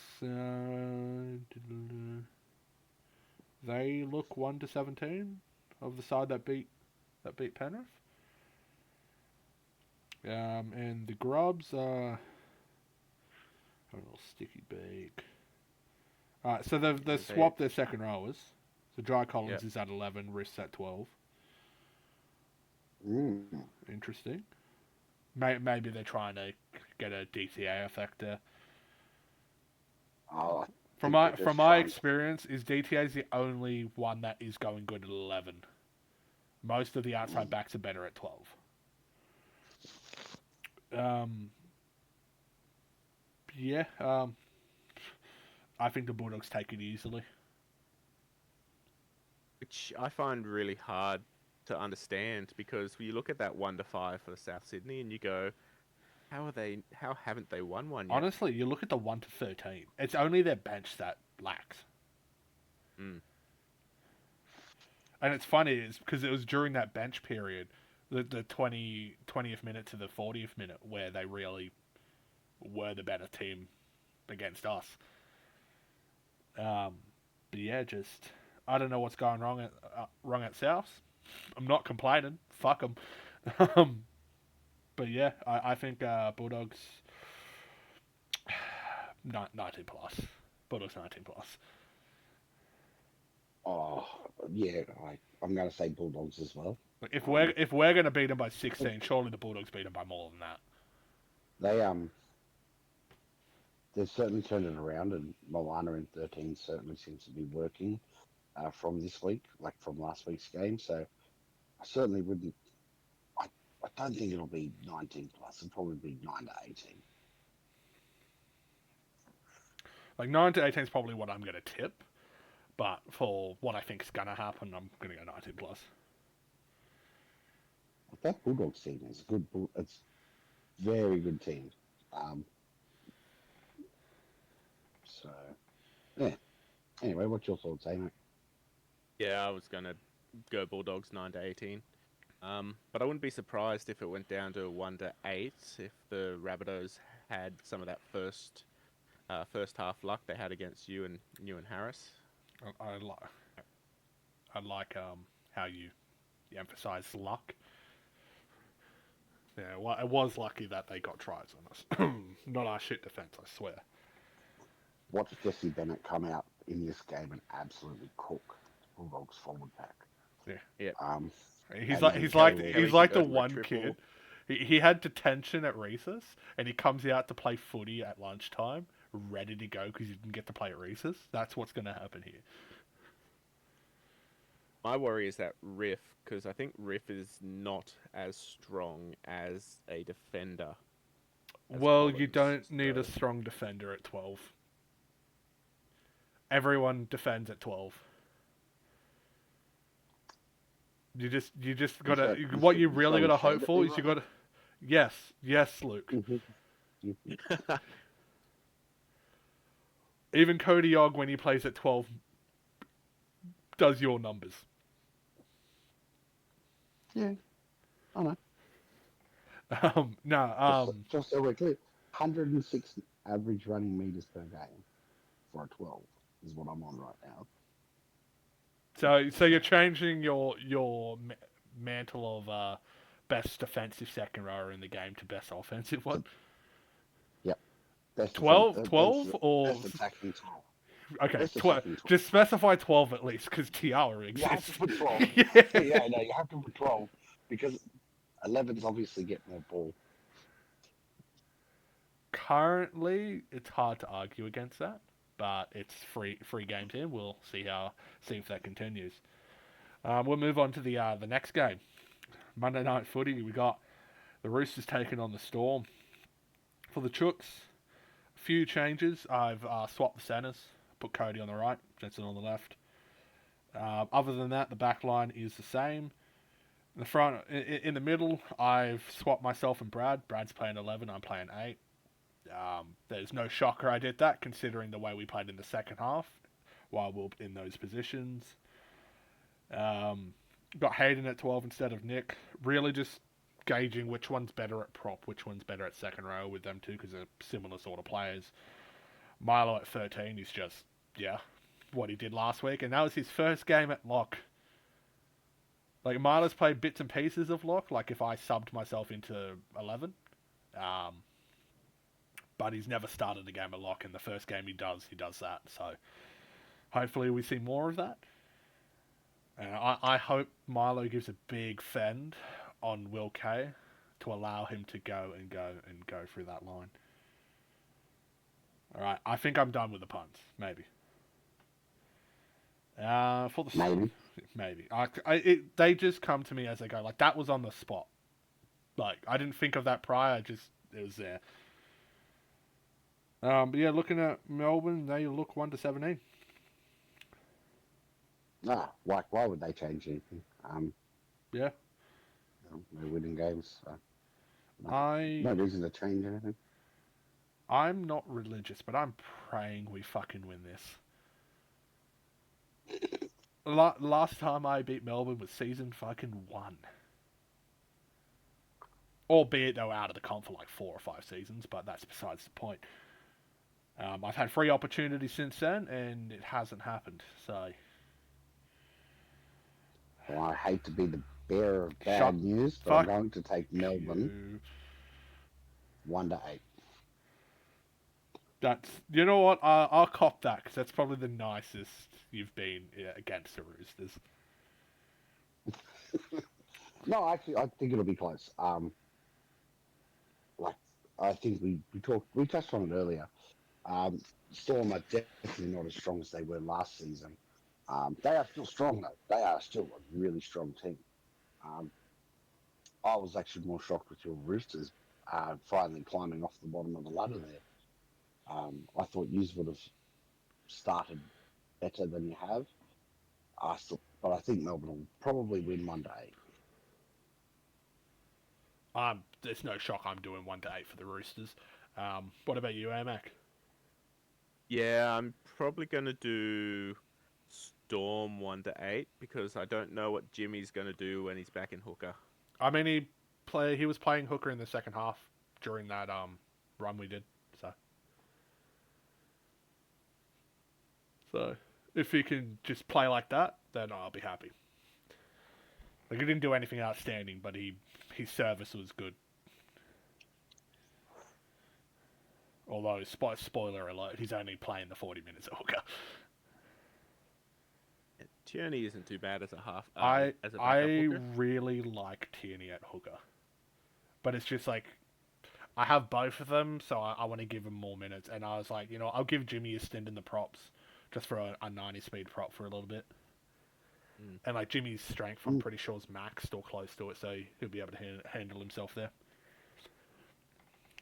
they look 1 to 17 of the side that beat Penrith. And the Grubs are a little sticky beak. Alright, so they've swapped their second rowers. So Dry Collins is at 11, Riss at 12. Interesting. Maybe they're trying to get a DTA effect there. From my experience, is DTA is the only one that is going good at 11. Most of the outside backs are better at 12. I think the Bulldogs take it easily. Which I find really hard to understand because you look at that 1 to 5 for the South Sydney and you go, how haven't they won one yet? Honestly, you look at the 1 to 13. It's only their bench that lacks. And it's funny, is because it was during that bench period, the 20th minute to the 40th minute, where they really were the better team against us. But yeah, just I don't know what's going wrong at South. I'm not complaining. Fuck them. But yeah, I think Bulldogs 19 plus. Bulldogs 19 plus. Oh, yeah, I'm going to say Bulldogs as well. Like, if we're gonna beat them by 16, surely the Bulldogs beat them by more than that. They've certainly turned it around, and Moana in 13 certainly seems to be working from this week, like from last week's game. So I certainly wouldn't. I don't think it'll be 19 plus. It'll probably be 9 to 18. Like 9 to 18 is probably what I'm gonna tip, but for what I think is gonna happen, I'm gonna go 19 plus. That Bulldogs team is a good. It's very good team. So yeah. Anyway, what's your thoughts, mate? Yeah, I was gonna go Bulldogs 9 to 18. But I wouldn't be surprised if it went down to 1 to 8 if the Rabbitohs had some of that first half luck they had against you and Harris. I like how you emphasize luck. Yeah, well, it was lucky that they got tries on us. Not our shit defense, I swear. Watch Jesse Bennett come out in this game and absolutely cook the Bulldogs forward pack. Yeah. He's And like Kelly the converted a one triple. kid. He had detention at recess, and he comes out to play footy at lunchtime, ready to go because he didn't get to play at recess. That's what's going to happen here. My worry is that Riff, because I think Riff is not as strong as a defender. Well, you Collins, don't need a so- strong defender at 12. Everyone defends at 12. You just gotta. What you really gotta hope for is you gotta. Yes, Luke. Even Cody Ogg, when he plays at 12, does your numbers. Yeah, I know. No. Just so we're clear, 106 average running meters per game for a 12 is what I'm on right now. So you're changing your mantle of best defensive second rower in the game to best offensive one. Yep. Best 12 or best attacking 12. okay, Best 12. attacking 12. Just specify 12 at least, because Tiara You have exists. to put 12. Yeah. Yeah, no, you have to put 12 because 11's obviously getting more ball. Currently, it's hard to argue against that, but it's free games in. We'll see if that continues. We'll move on to the next game, Monday Night Footy. We got the Roosters taking on the Storm. For the Chooks, a few changes. I've swapped the centres, put Cody on the right, Jensen on the left. Other than that, the back line is the same. In the front, in the middle, I've swapped myself and Brad. Brad's playing 11, I'm playing 8. There's no shocker I did that, considering the way we played in the second half while we were in those positions. Got Hayden at 12 instead of Nick. Really just gauging which one's better at prop, which one's better at second row with them two, because they're similar sort of players. Milo at 13 is just, what he did last week, and that was his first game at lock. Like, Milo's played bits and pieces of lock, like if I subbed myself into 11. But he's never started a game at lock, and the first game he does that. So hopefully we see more of that. And I hope Milo gives a big fend on Will K to allow him to go through that line. All right, I think I'm done with the puns. Maybe. For the maybe they just come to me as they go. Like, that was on the spot. Like, I didn't think of that prior. It was there. But yeah, looking at Melbourne, they look 1 to 17. Why would they change anything? Yeah. They're winning games. So No reason to change anything. I'm not religious, but I'm praying we fucking win this. last time I beat Melbourne was season fucking 1. Albeit they were out of the comp for like 4 or 5 seasons, but that's besides the point. I've had 3 opportunities since then, and it hasn't happened. So, Well, I hate to be the bearer of shut bad news, but I'm fuck going to take Melbourne you. 1-8. That's, you know what? I'll cop that because that's probably the nicest you've been against the Roosters. No, actually, I think it'll be close. Like I think we touched on it earlier. Storm are definitely not as strong as they were last season. They are still strong though. They are still a really strong team. Um, I was actually more shocked with your Roosters finally climbing off the bottom of the ladder there. I thought you would have started better than you have. But I think Melbourne will probably win 1-8. There's no shock I'm doing 1-8 for the Roosters. What about you, Amac? Yeah, I'm probably going to do Storm 1-8 because I don't know what Jimmy's going to do when he's back in hooker. I mean, he was playing hooker in the second half during that run we did. So if he can just play like that, then I'll be happy. Like, he didn't do anything outstanding, but his service was good. Although, spoiler alert, he's only playing the 40 minutes at hooker. Tierney isn't too bad as a half. I as a backup hooker. really like Tierney at hooker, but it's just like I have both of them, so I want to give him more minutes. And I was like, I'll give Jimmy a stint in the props just for a 90 speed prop for a little bit. And like Jimmy's strength, I'm pretty sure is maxed or close to it, so he'll be able to handle himself there.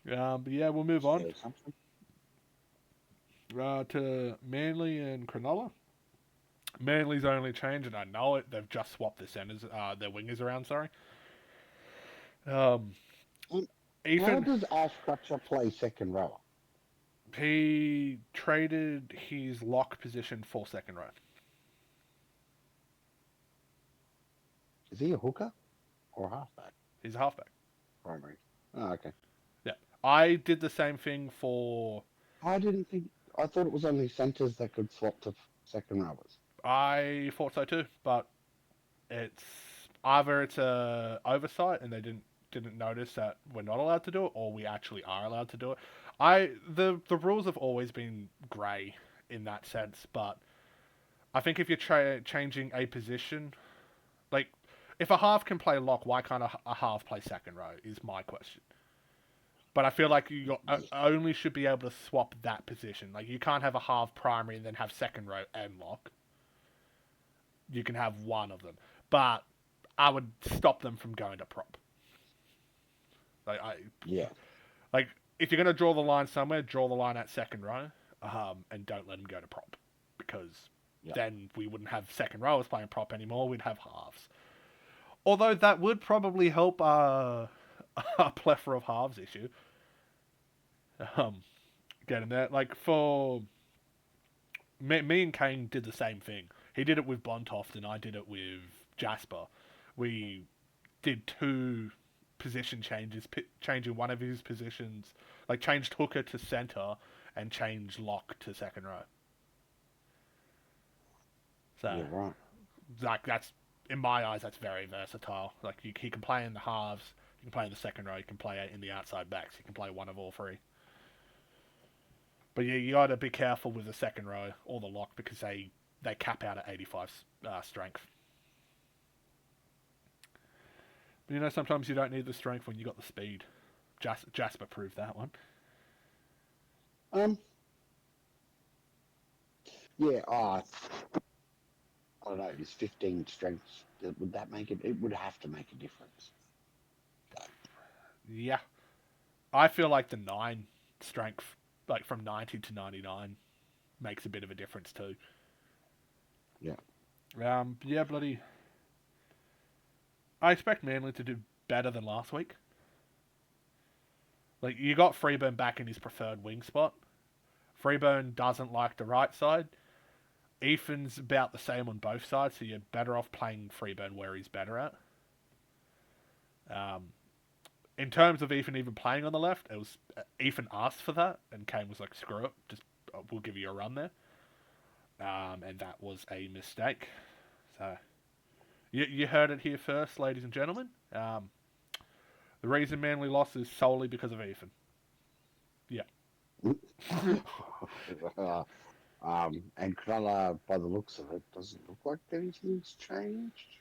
But yeah, we'll move on to Manly and Cronulla. Manly's only change, and I know it. They've just swapped their centers, their wingers around. Sorry. Ethan, how does Ash Crutcher play second rower? He traded his lock position for second row. Is he a hooker or a halfback? He's a halfback. Primary. Oh, okay. Yeah, I did the same thing for. I thought it was only centers that could swap to second rowers. I thought so too, but it's either it's a oversight and they didn't notice that we're not allowed to do it, or we actually are allowed to do it. The rules have always been grey in that sense, but I think if you're changing a position, like if a half can play lock, why can't a half play second row? Is my question. But I feel like you only should be able to swap that position. Like you can't have a half primary and then have second row and lock. You can have one of them, but I would stop them from going to prop. Like if you're gonna draw the line somewhere, draw the line at second row, and don't let them go to prop, because then we wouldn't have second rowers playing prop anymore. We'd have halves. Although that would probably help a plethora of halves issue. Getting there, like for me and Kane did the same thing. He did it with Bontoft, and I did it with Jasper. We did 2 position changes, changing one of his positions, like changed hooker to center and changed lock to second row. So, yeah, right. Like that's in my eyes, that's very versatile. Like he can play in the halves, he can play in the second row, he can play in the outside backs, he can play one of all 3. But yeah, you got to be careful with the second row or the lock because they cap out at 85 strength. But sometimes you don't need the strength when you got the speed. Jasper proved that one. Yeah. I don't know. Is 15 strengths? Would that make it? It would have to make a difference. Yeah, I feel like the 9 strength, like from 90 to 99, makes a bit of a difference too. Yeah. Yeah, bloody. I expect Manly to do better than last week. Like, you got Freeburn back in his preferred wing spot. Freeburn doesn't like the right side. Ethan's about the same on both sides, so you're better off playing Freeburn where he's better at. In terms of Ethan even playing on the left, it was Ethan asked for that, and Kane was like, "Screw it, just we'll give you a run there," and that was a mistake. So you heard it here first, ladies and gentlemen. The reason Manly lost is solely because of Ethan. Yeah. And Cronulla, by the looks of it, doesn't look like anything's changed.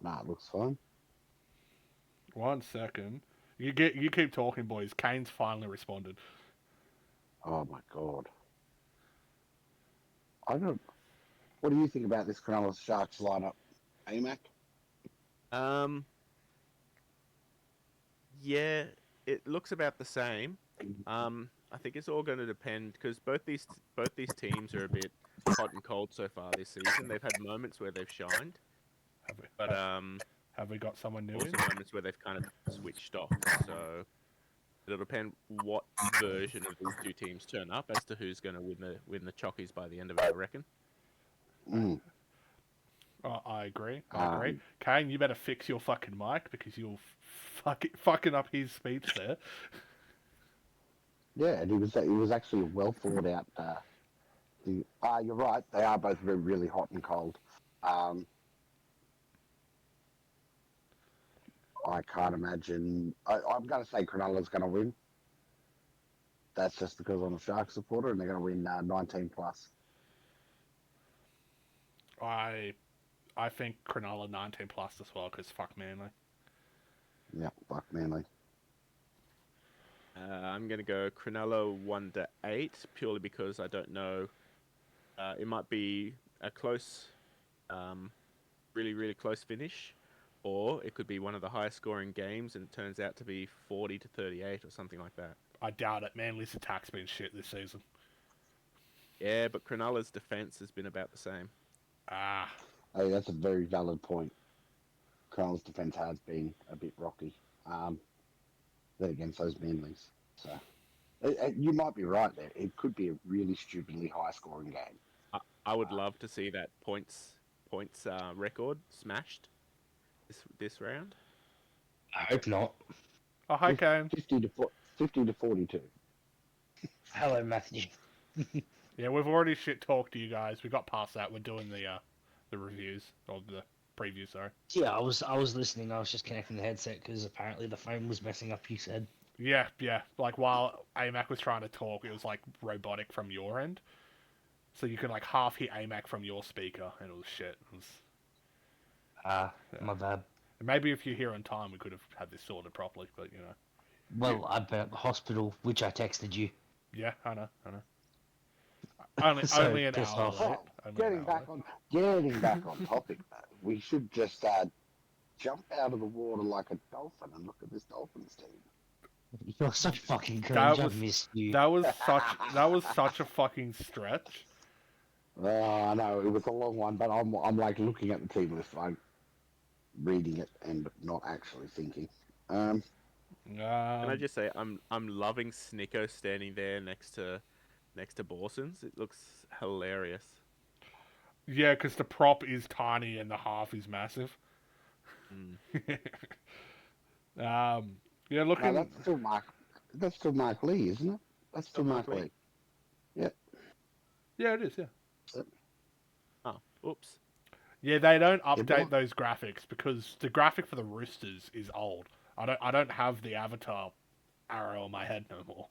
Nah, it looks fine. 1 second. You keep talking, boys. Kane's finally responded. Oh my god. I don't. What do you think about this Cronulla Sharks lineup, AMAC? Yeah, it looks about the same. I think it's all going to depend because both these teams are a bit hot and cold so far this season. They've had moments where they've shined, but Have we got someone new also in? moments where they've kind of switched off. So it'll depend what version of these two teams turn up as to who's going to win the Chockies by the end of it, I reckon. Mm. I agree. I agree. Kane, you better fix your fucking mic because you're fucking up his speech there. Yeah, and it was actually a well thought out thing. You're right. They are both really hot and cold. I can't imagine. I'm going to say Cronulla's going to win. That's just because I'm a Sharks supporter, and they're going to win 19 plus. I think Cronulla 19 plus as well because fuck Manly. Yeah, fuck Manly. I'm going to go Cronulla 1-8 purely because I don't know. It might be a close, really close finish, or it could be one of the highest scoring games and it turns out to be 40-38 or something like that. I doubt it. Manly's attack's been shit this season. Yeah, but Cronulla's defense has been about the same. Hey, that's a very valid point. Cronulla's defense has been a bit rocky. Then against those Manlys. So you might be right there. It could be a really stupidly high scoring game. I would love to see that points record smashed this round. I hope not. Oh, hi, Kane. 50 to 42. Hello, Matthew. Yeah, we've already shit talked to you guys. We got past that. We're doing the reviews or the preview. Sorry. Yeah, I was listening. I was just connecting the headset because apparently the phone was messing up. You said. Yeah. Like while AMAC was trying to talk, it was like robotic from your end. So you can like half hear AMAC from your speaker, and it was shit. It was... My bad. Maybe if you're here on time, we could have had this sorted properly, but you know. Well, I've been at the hospital, which I texted you. Yeah, I know. Only an piss hour off. late. Getting back on topic, though, we should just jump out of the water like a dolphin and look at this Dolphins team. You're so fucking cringe. I missed you. That was such a fucking stretch. I know it was a long one, but I'm like looking at the team list, like reading it and not actually thinking. Can I just say I'm loving Snicko standing there next to Borsons. It looks hilarious. Yeah, because the prop is tiny and the half is massive. Yeah, looking. No, that's still Mark Lee, isn't it? That's still Mark Lee. Yeah. Yeah, it is. Yeah. Oh, oops. Yeah, they don't update those graphics because the graphic for the Roosters is old. I don't have the avatar arrow on my head no more.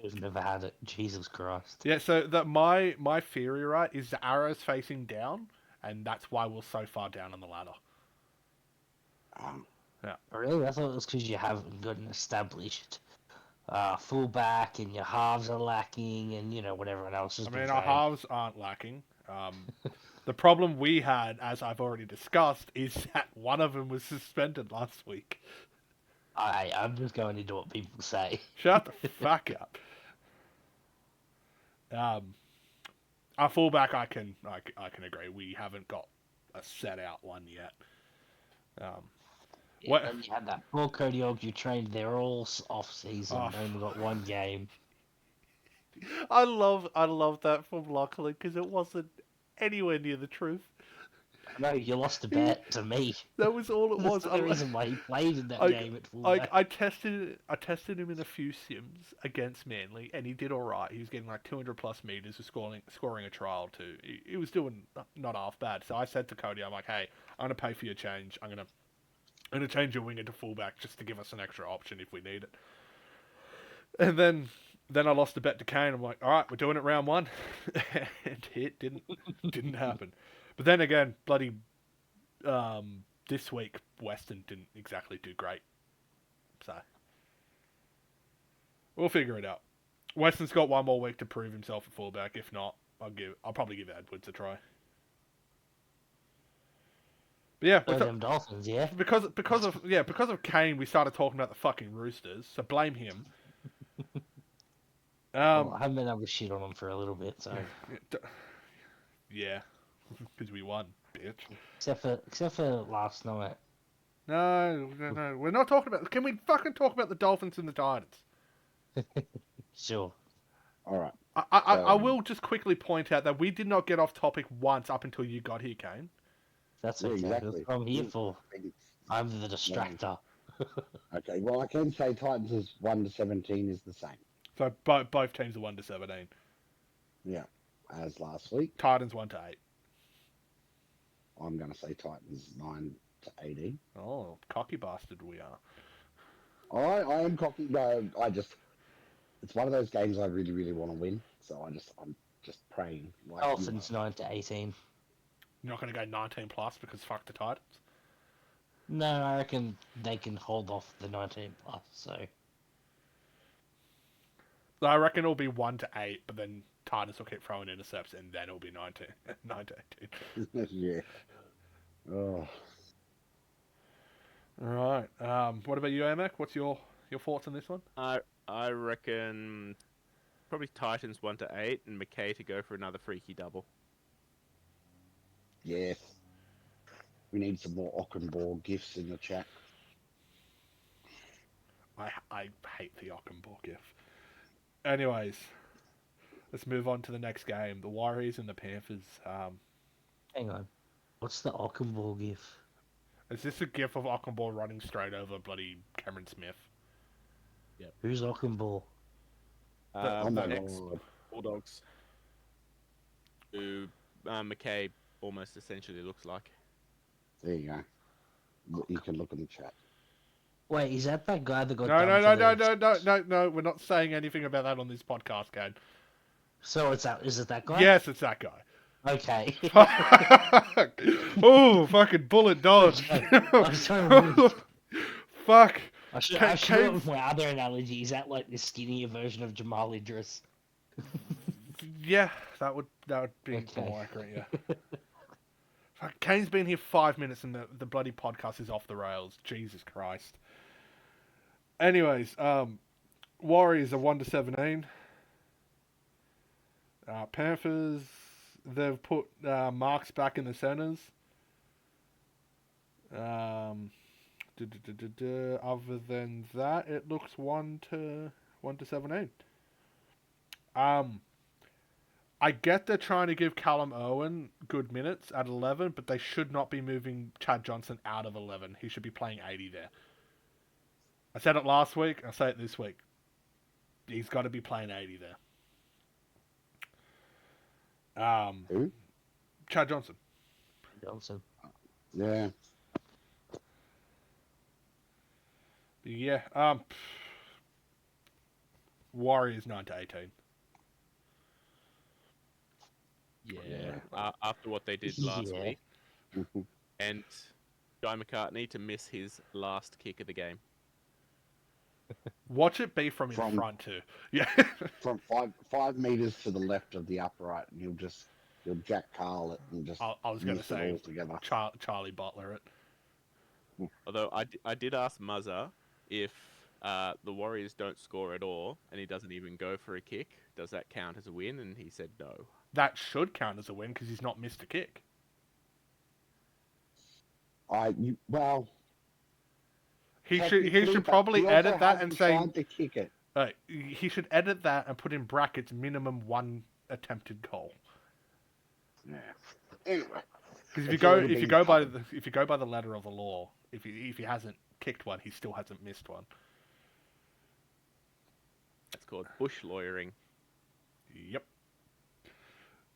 I've never had it. Jesus Christ. Yeah, so my theory, right, is the arrow's facing down, and that's why we're so far down on the ladder. Yeah. Really? I thought it was because you haven't got an established fullback and your halves are lacking and, what everyone else has been our saying. halves aren't lacking. The problem we had, as I've already discussed, is that one of them was suspended last week. I'm just going into what people say. Shut the fuck up. Our fullback, I can agree. We haven't got a set out one yet. What? And you had that poor Cody Ogg you trained there all off season, Oh, only got one game. I love that from Lockley because it wasn't anywhere near the truth. No, you lost a He, bet to me. that was all it That's was. the only reason why he played in that I, game at fullback. I tested him in a few sims against Manly, and he did all right. He was getting like 200 plus meters, with scoring a trial too. He was doing not half bad. So I said to Cody, I'm like, hey, I'm gonna pay for your change. I'm gonna change your winger to fullback just to give us an extra option if we need it. And then I lost the bet to Kane. I'm like, all right, we're doing it round one, and it didn't happen. But then again, bloody this week Weston didn't exactly do great, so we'll figure it out. Weston's got one more week to prove himself at fullback. If not, I'll probably give Edwards a try. But yeah, So them Dolphins, yeah. because of Kane, we started talking about the fucking Roosters. So blame him. Well, I haven't been able to shit on them for a little bit, so Yeah, because we won, bitch. except for last night. No, we're not talking about. Can we fucking talk about the Dolphins and the Titans? Sure. All right. I will just quickly point out that we did not get off topic once up until you got here, Kane. That's Yeah, okay. exactly. That's what I'm here for. I'm the distractor. Okay, well, I can say Titans is 1-17 is the same. So both teams are 1-17. Yeah, as last week. Titans 1-8. I'm going to say Titans 9-18. Oh, cocky bastard we are. I am cocky. No, it's one of those games I really, really want to win. So I'm just praying. Like Dolphins 9-18. You're not going to go 19 plus because fuck the Titans? No, I reckon they can hold off the 19 plus. So I reckon it'll be 1-8, but then Titans will keep throwing intercepts, and then it'll be 9-18. Yeah. Oh. All right. What about you, Amek? What's your thoughts on this one? I reckon probably Titans 1-8 and McKay to go for another freaky double. Yes. We need some more Ockenball gifts in the chat. I hate the Ockenball gif. Anyways, let's move on to the next game. The Warriors and the Panthers. hang on. What's the Ockenball gif? Is this a gif of Ockenball running straight over bloody Cameron Smith? Who's Ockenball? Oh my Ex god. Bulldogs. Who McKay almost essentially looks like. There you go. You can look in the chat. Wait, is that guy that got No. We're not saying anything about that on this podcast, Kane. So is it that guy? Yes, it's that guy. Okay. Oh, fucking bullet dodge. I was trying to move. Fuck. I should have went with my other analogy. Is that like the skinnier version of Jamal Idris? Yeah, that would be Okay. more accurate, yeah. Fuck, Kane's been here 5 minutes and the bloody podcast is off the rails. Jesus Christ. Anyways, Warriors are 1-17. Panthers, they've put Marks back in the centers. Other than that, it looks 1-17. I get they're trying to give Callum Irwin good minutes at 11, but they should not be moving Chad Johnson out of 11. He should be playing 80 there. I said it last week, I'll say it this week. He's got to be playing 80 there. Who? Chad Johnson. Johnson. Yeah. Yeah. Warriors 9-18. Yeah. After what they did last Yeah. week, and Guy McCartney to miss his last kick of the game. Watch it be from in From- front too. Yeah. From 5 meters to the left of the upright, and you'll Jack Carl it and just I was going to miss it say all together. Charlie Butler it. Although I did ask Muzza if the Warriors don't score at all and he doesn't even go for a kick, does that count as a win? And he said no. That should count as a win because he's not missed a kick. Well, He should technically, but probably he also edit that and hasn't say tried to kick it. he should edit that and put in brackets minimum 1 attempted goal. Yeah. Anyway, Because it's already if you been go by covered. if you go by the letter of the law, if he hasn't kicked one, he still hasn't missed one. That's called bush lawyering. Yep.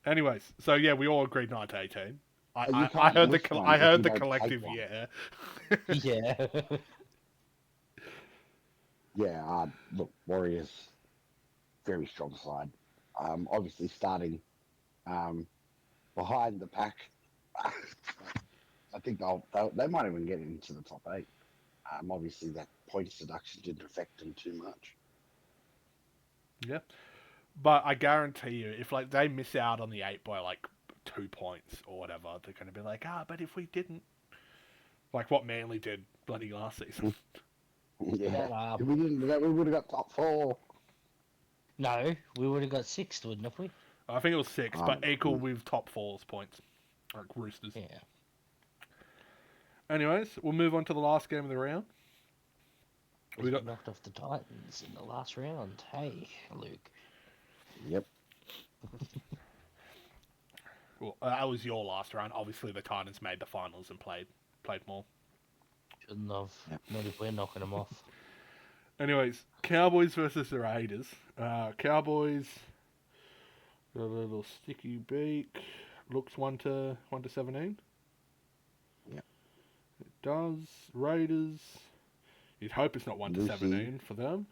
Anyways, so yeah, we all agreed 9 to 18. You I can't heard miss the one I if heard you the don't take collective one. yeah. Yeah. Yeah, look, Warriors, very strong side. Obviously starting behind the pack. I think they might even get into the top 8. Obviously that points deduction didn't affect them too much. Yeah. But I guarantee you, if like they miss out on the 8 by like 2 points or whatever, they're going to be like, but if we didn't, like what Manly did bloody last season. Yeah, if we didn't do that, we would have got top 4. No, we would have got 6th, wouldn't we? I think it was 6, but equal with top 4's points, like Roosters. Yeah. Anyways, we'll move on to the last game of the round. We got knocked off the Titans in the last round. Hey, Luke. Yep. Well, that was your last round. Obviously, the Titans made the finals and played more. Shouldn't have. Yep. Not if we're knocking them off. Anyways, Cowboys versus the Raiders. Cowboys got a little sticky beak. Looks 1 to 17. Yep. It does. Raiders. You'd hope it's not 1 to Lucy. 17 for them.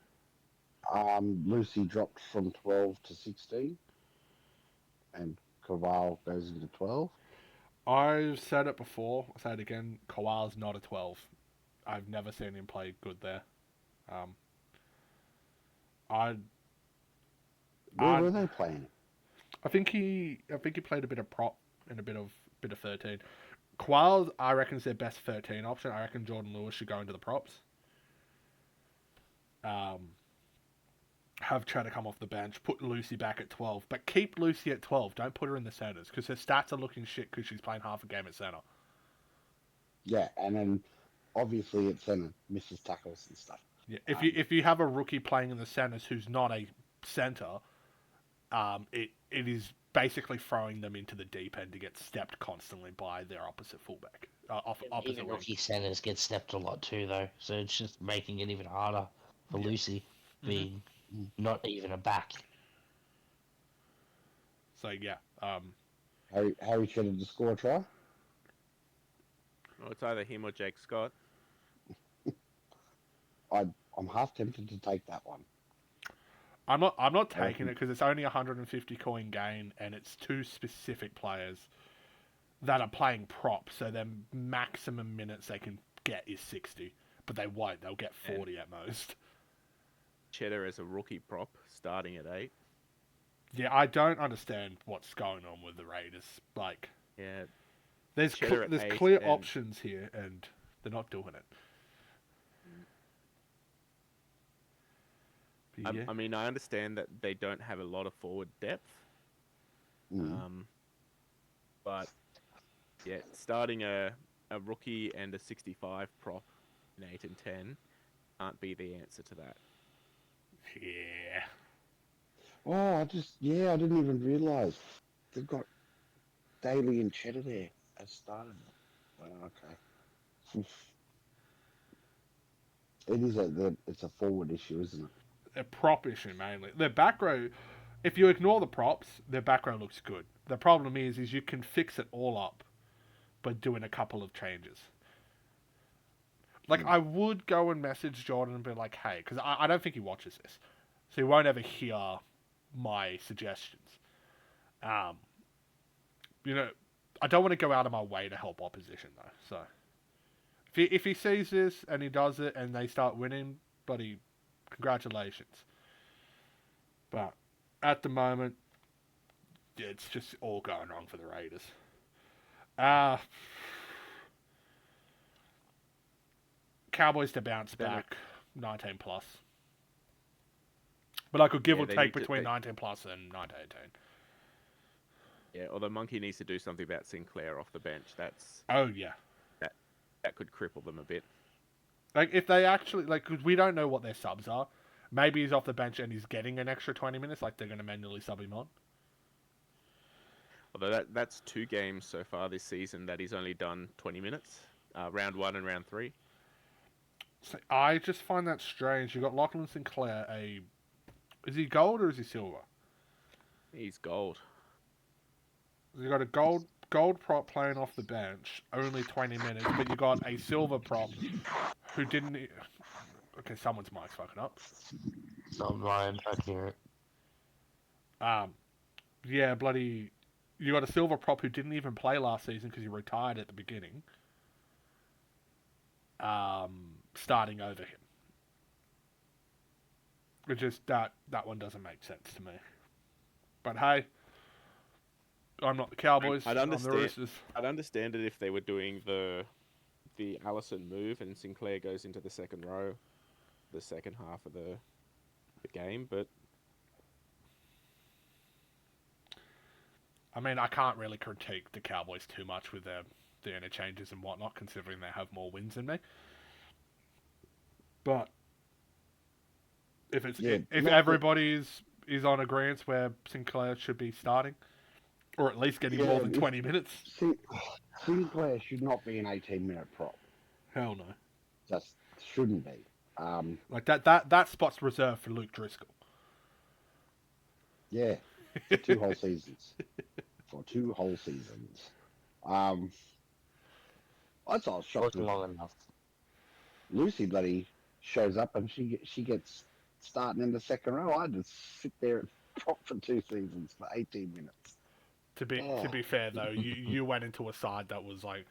Lucy dropped from 12 to 16, and Kaval goes into 12. I've said it before. I'll say it again. Kowal's not a 12. I've never seen him play good there. Where were they playing? I think he played a bit of prop and a bit of 13. Kowal, I reckon, is their best 13 option. I reckon Jordan Lewis should go into the props. Have Cheddar come off the bench, put Lucy back at 12, but keep Lucy at 12. Don't put her in the centres because her stats are looking shit because she's playing half a game at centre. Yeah, and then obviously at centre, misses tackles and stuff. Yeah, if you have a rookie playing in the centres who's not a centre, it is basically throwing them into the deep end to get stepped constantly by their opposite fullback. Opposite Even wing. rookie centers get stepped a lot too, though. So it's just making it even harder for Lucy being not even a back. So yeah, Harry Cheddar to score a try. Well, it's either him or Jake Scott. I'm half tempted to take that one. I'm not taking it because it's only 150 coin gain and it's 2 specific players that are playing prop, so their maximum minutes they can get is 60, but they won't. They'll get 40 at most. Cheddar as a rookie prop, starting at 8. Yeah, I don't understand what's going on with the Raiders. Like, Yeah, there's Cheddar at 8 clear and- options here, and they're not doing it. But yeah. I mean, I understand that they don't have a lot of forward depth. But yeah, starting a rookie and a 65 prop in 8 and 10 can't be the answer to that. Yeah. Oh, I didn't even realise they've got Daly and Cheddar there as starters. Well, okay. It's a forward issue, isn't it? A prop issue mainly. Their back row, if you ignore the props, their back row looks good. The problem is you can fix it all up by doing a couple of changes. Like, I would go and message Jordan and be like, hey, because I don't think he watches this, so he won't ever hear my suggestions. You know, I don't want to go out of my way to help opposition, though, so if he sees this and he does it and they start winning, buddy, congratulations. But at the moment, it's just all going wrong for the Raiders. Cowboys to bounce back, 19 plus. But I could give or take between 19 plus and 19. Yeah, although Monkey needs to do something about Sinclair off the bench. Oh yeah, that could cripple them a bit. Like, if they actually, like, because we don't know what their subs are. Maybe he's off the bench and he's getting an extra 20 minutes, like they're going to manually sub him on. Although that's 2 games so far this season that he's only done 20 minutes, round 1 and round 3. So I just find that strange. You got Lachlan Sinclair, is he gold or is he silver? He's gold. You got a gold prop playing off the bench, only 20 minutes, but you got a silver prop who didn't. Okay, someone's mic's fucking up. Not mine. I can hear it. Yeah, bloody. You got a silver prop who didn't even play last season because he retired at the beginning. Starting over him. It just that one doesn't make sense to me. But hey, I'm not the Cowboys. I'd I'm the understand. Roosters. I'd understand it if they were doing the Allison move and Sinclair goes into the second row, the second half of the game. But I mean, I can't really critique the Cowboys too much with their interchanges and whatnot, considering they have more wins than me. But if everybody is on agreement where Sinclair should be starting, or at least getting more than 20 minutes. Sinclair should not be an 18-minute prop. Hell no. Just shouldn't be. Like that spot's reserved for Luke Driscoll. Yeah, for 2 whole seasons. For 2 whole seasons. I was shocked. Long enough. Lucy bloody shows up and she gets starting in the second row. I just sit there and prop for 2 seasons for 18 minutes. To be fair though, you went into a side that was like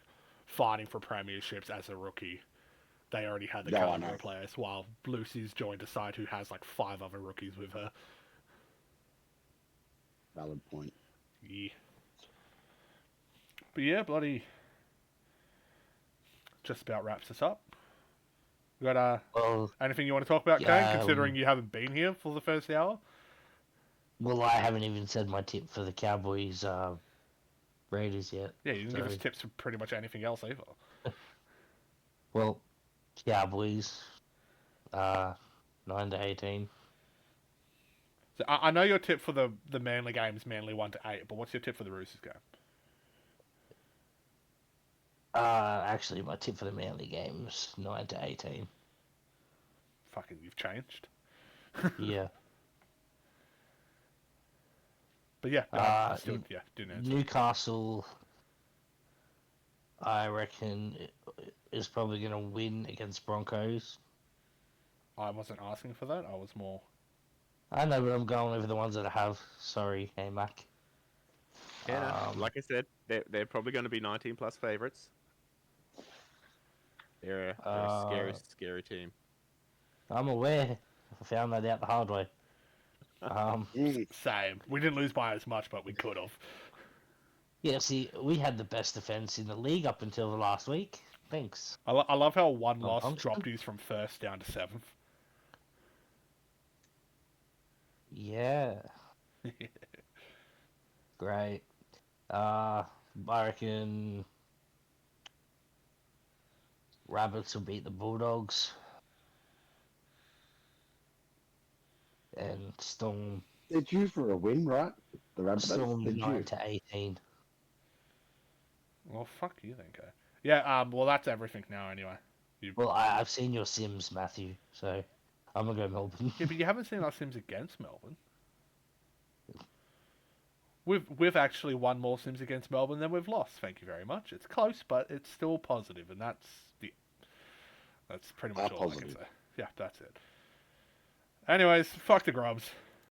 fighting for premierships as a rookie. They already had the caliber of players, while Lucy's joined a side who has like 5 other rookies with her. Valid point. Yeah. But yeah, bloody just about wraps us up. We got anything you want to talk about, Kane, considering you haven't been here for the first hour? Well, I haven't even said my tip for the Cowboys Raiders yet. Yeah, you didn't give us tips for pretty much anything else either. Well, Cowboys 9-18. So I know your tip for the Manly game is Manly 1-8, but what's your tip for the Roosters game? Actually, my tip for the Manly game is 9-18. Fucking, you've changed. Yeah. But yeah, I still didn't answer. Newcastle, I reckon, is probably going to win against Broncos. I wasn't asking for that. I was more. I know, but I'm going over the ones that I have. Sorry, hey Mac. yeah, like I said, they're probably going to be 19+ favourites. They're a scary team. I'm aware. I found that out the hard way. Same. We didn't lose by as much, but we could have. Yeah, see, we had the best defense in the league up until the last week. Thanks. I love how one loss dropped you from 1st down to 7th. Yeah. Great. I reckon Rabbits will beat the Bulldogs. And Storm. They're due for a win, right? The Rabbits. Storm 9-18. Well, fuck you then, Kay. Yeah, well, that's everything now anyway. Well, I've seen your Sims, Matthew, so I'm going to go Melbourne. Yeah, but you haven't seen our Sims against Melbourne. We've actually won more Sims against Melbourne than we've lost, thank you very much. It's close, but it's still positive, and that's pretty much all I can say. Yeah, that's it. Anyways, fuck the grubs.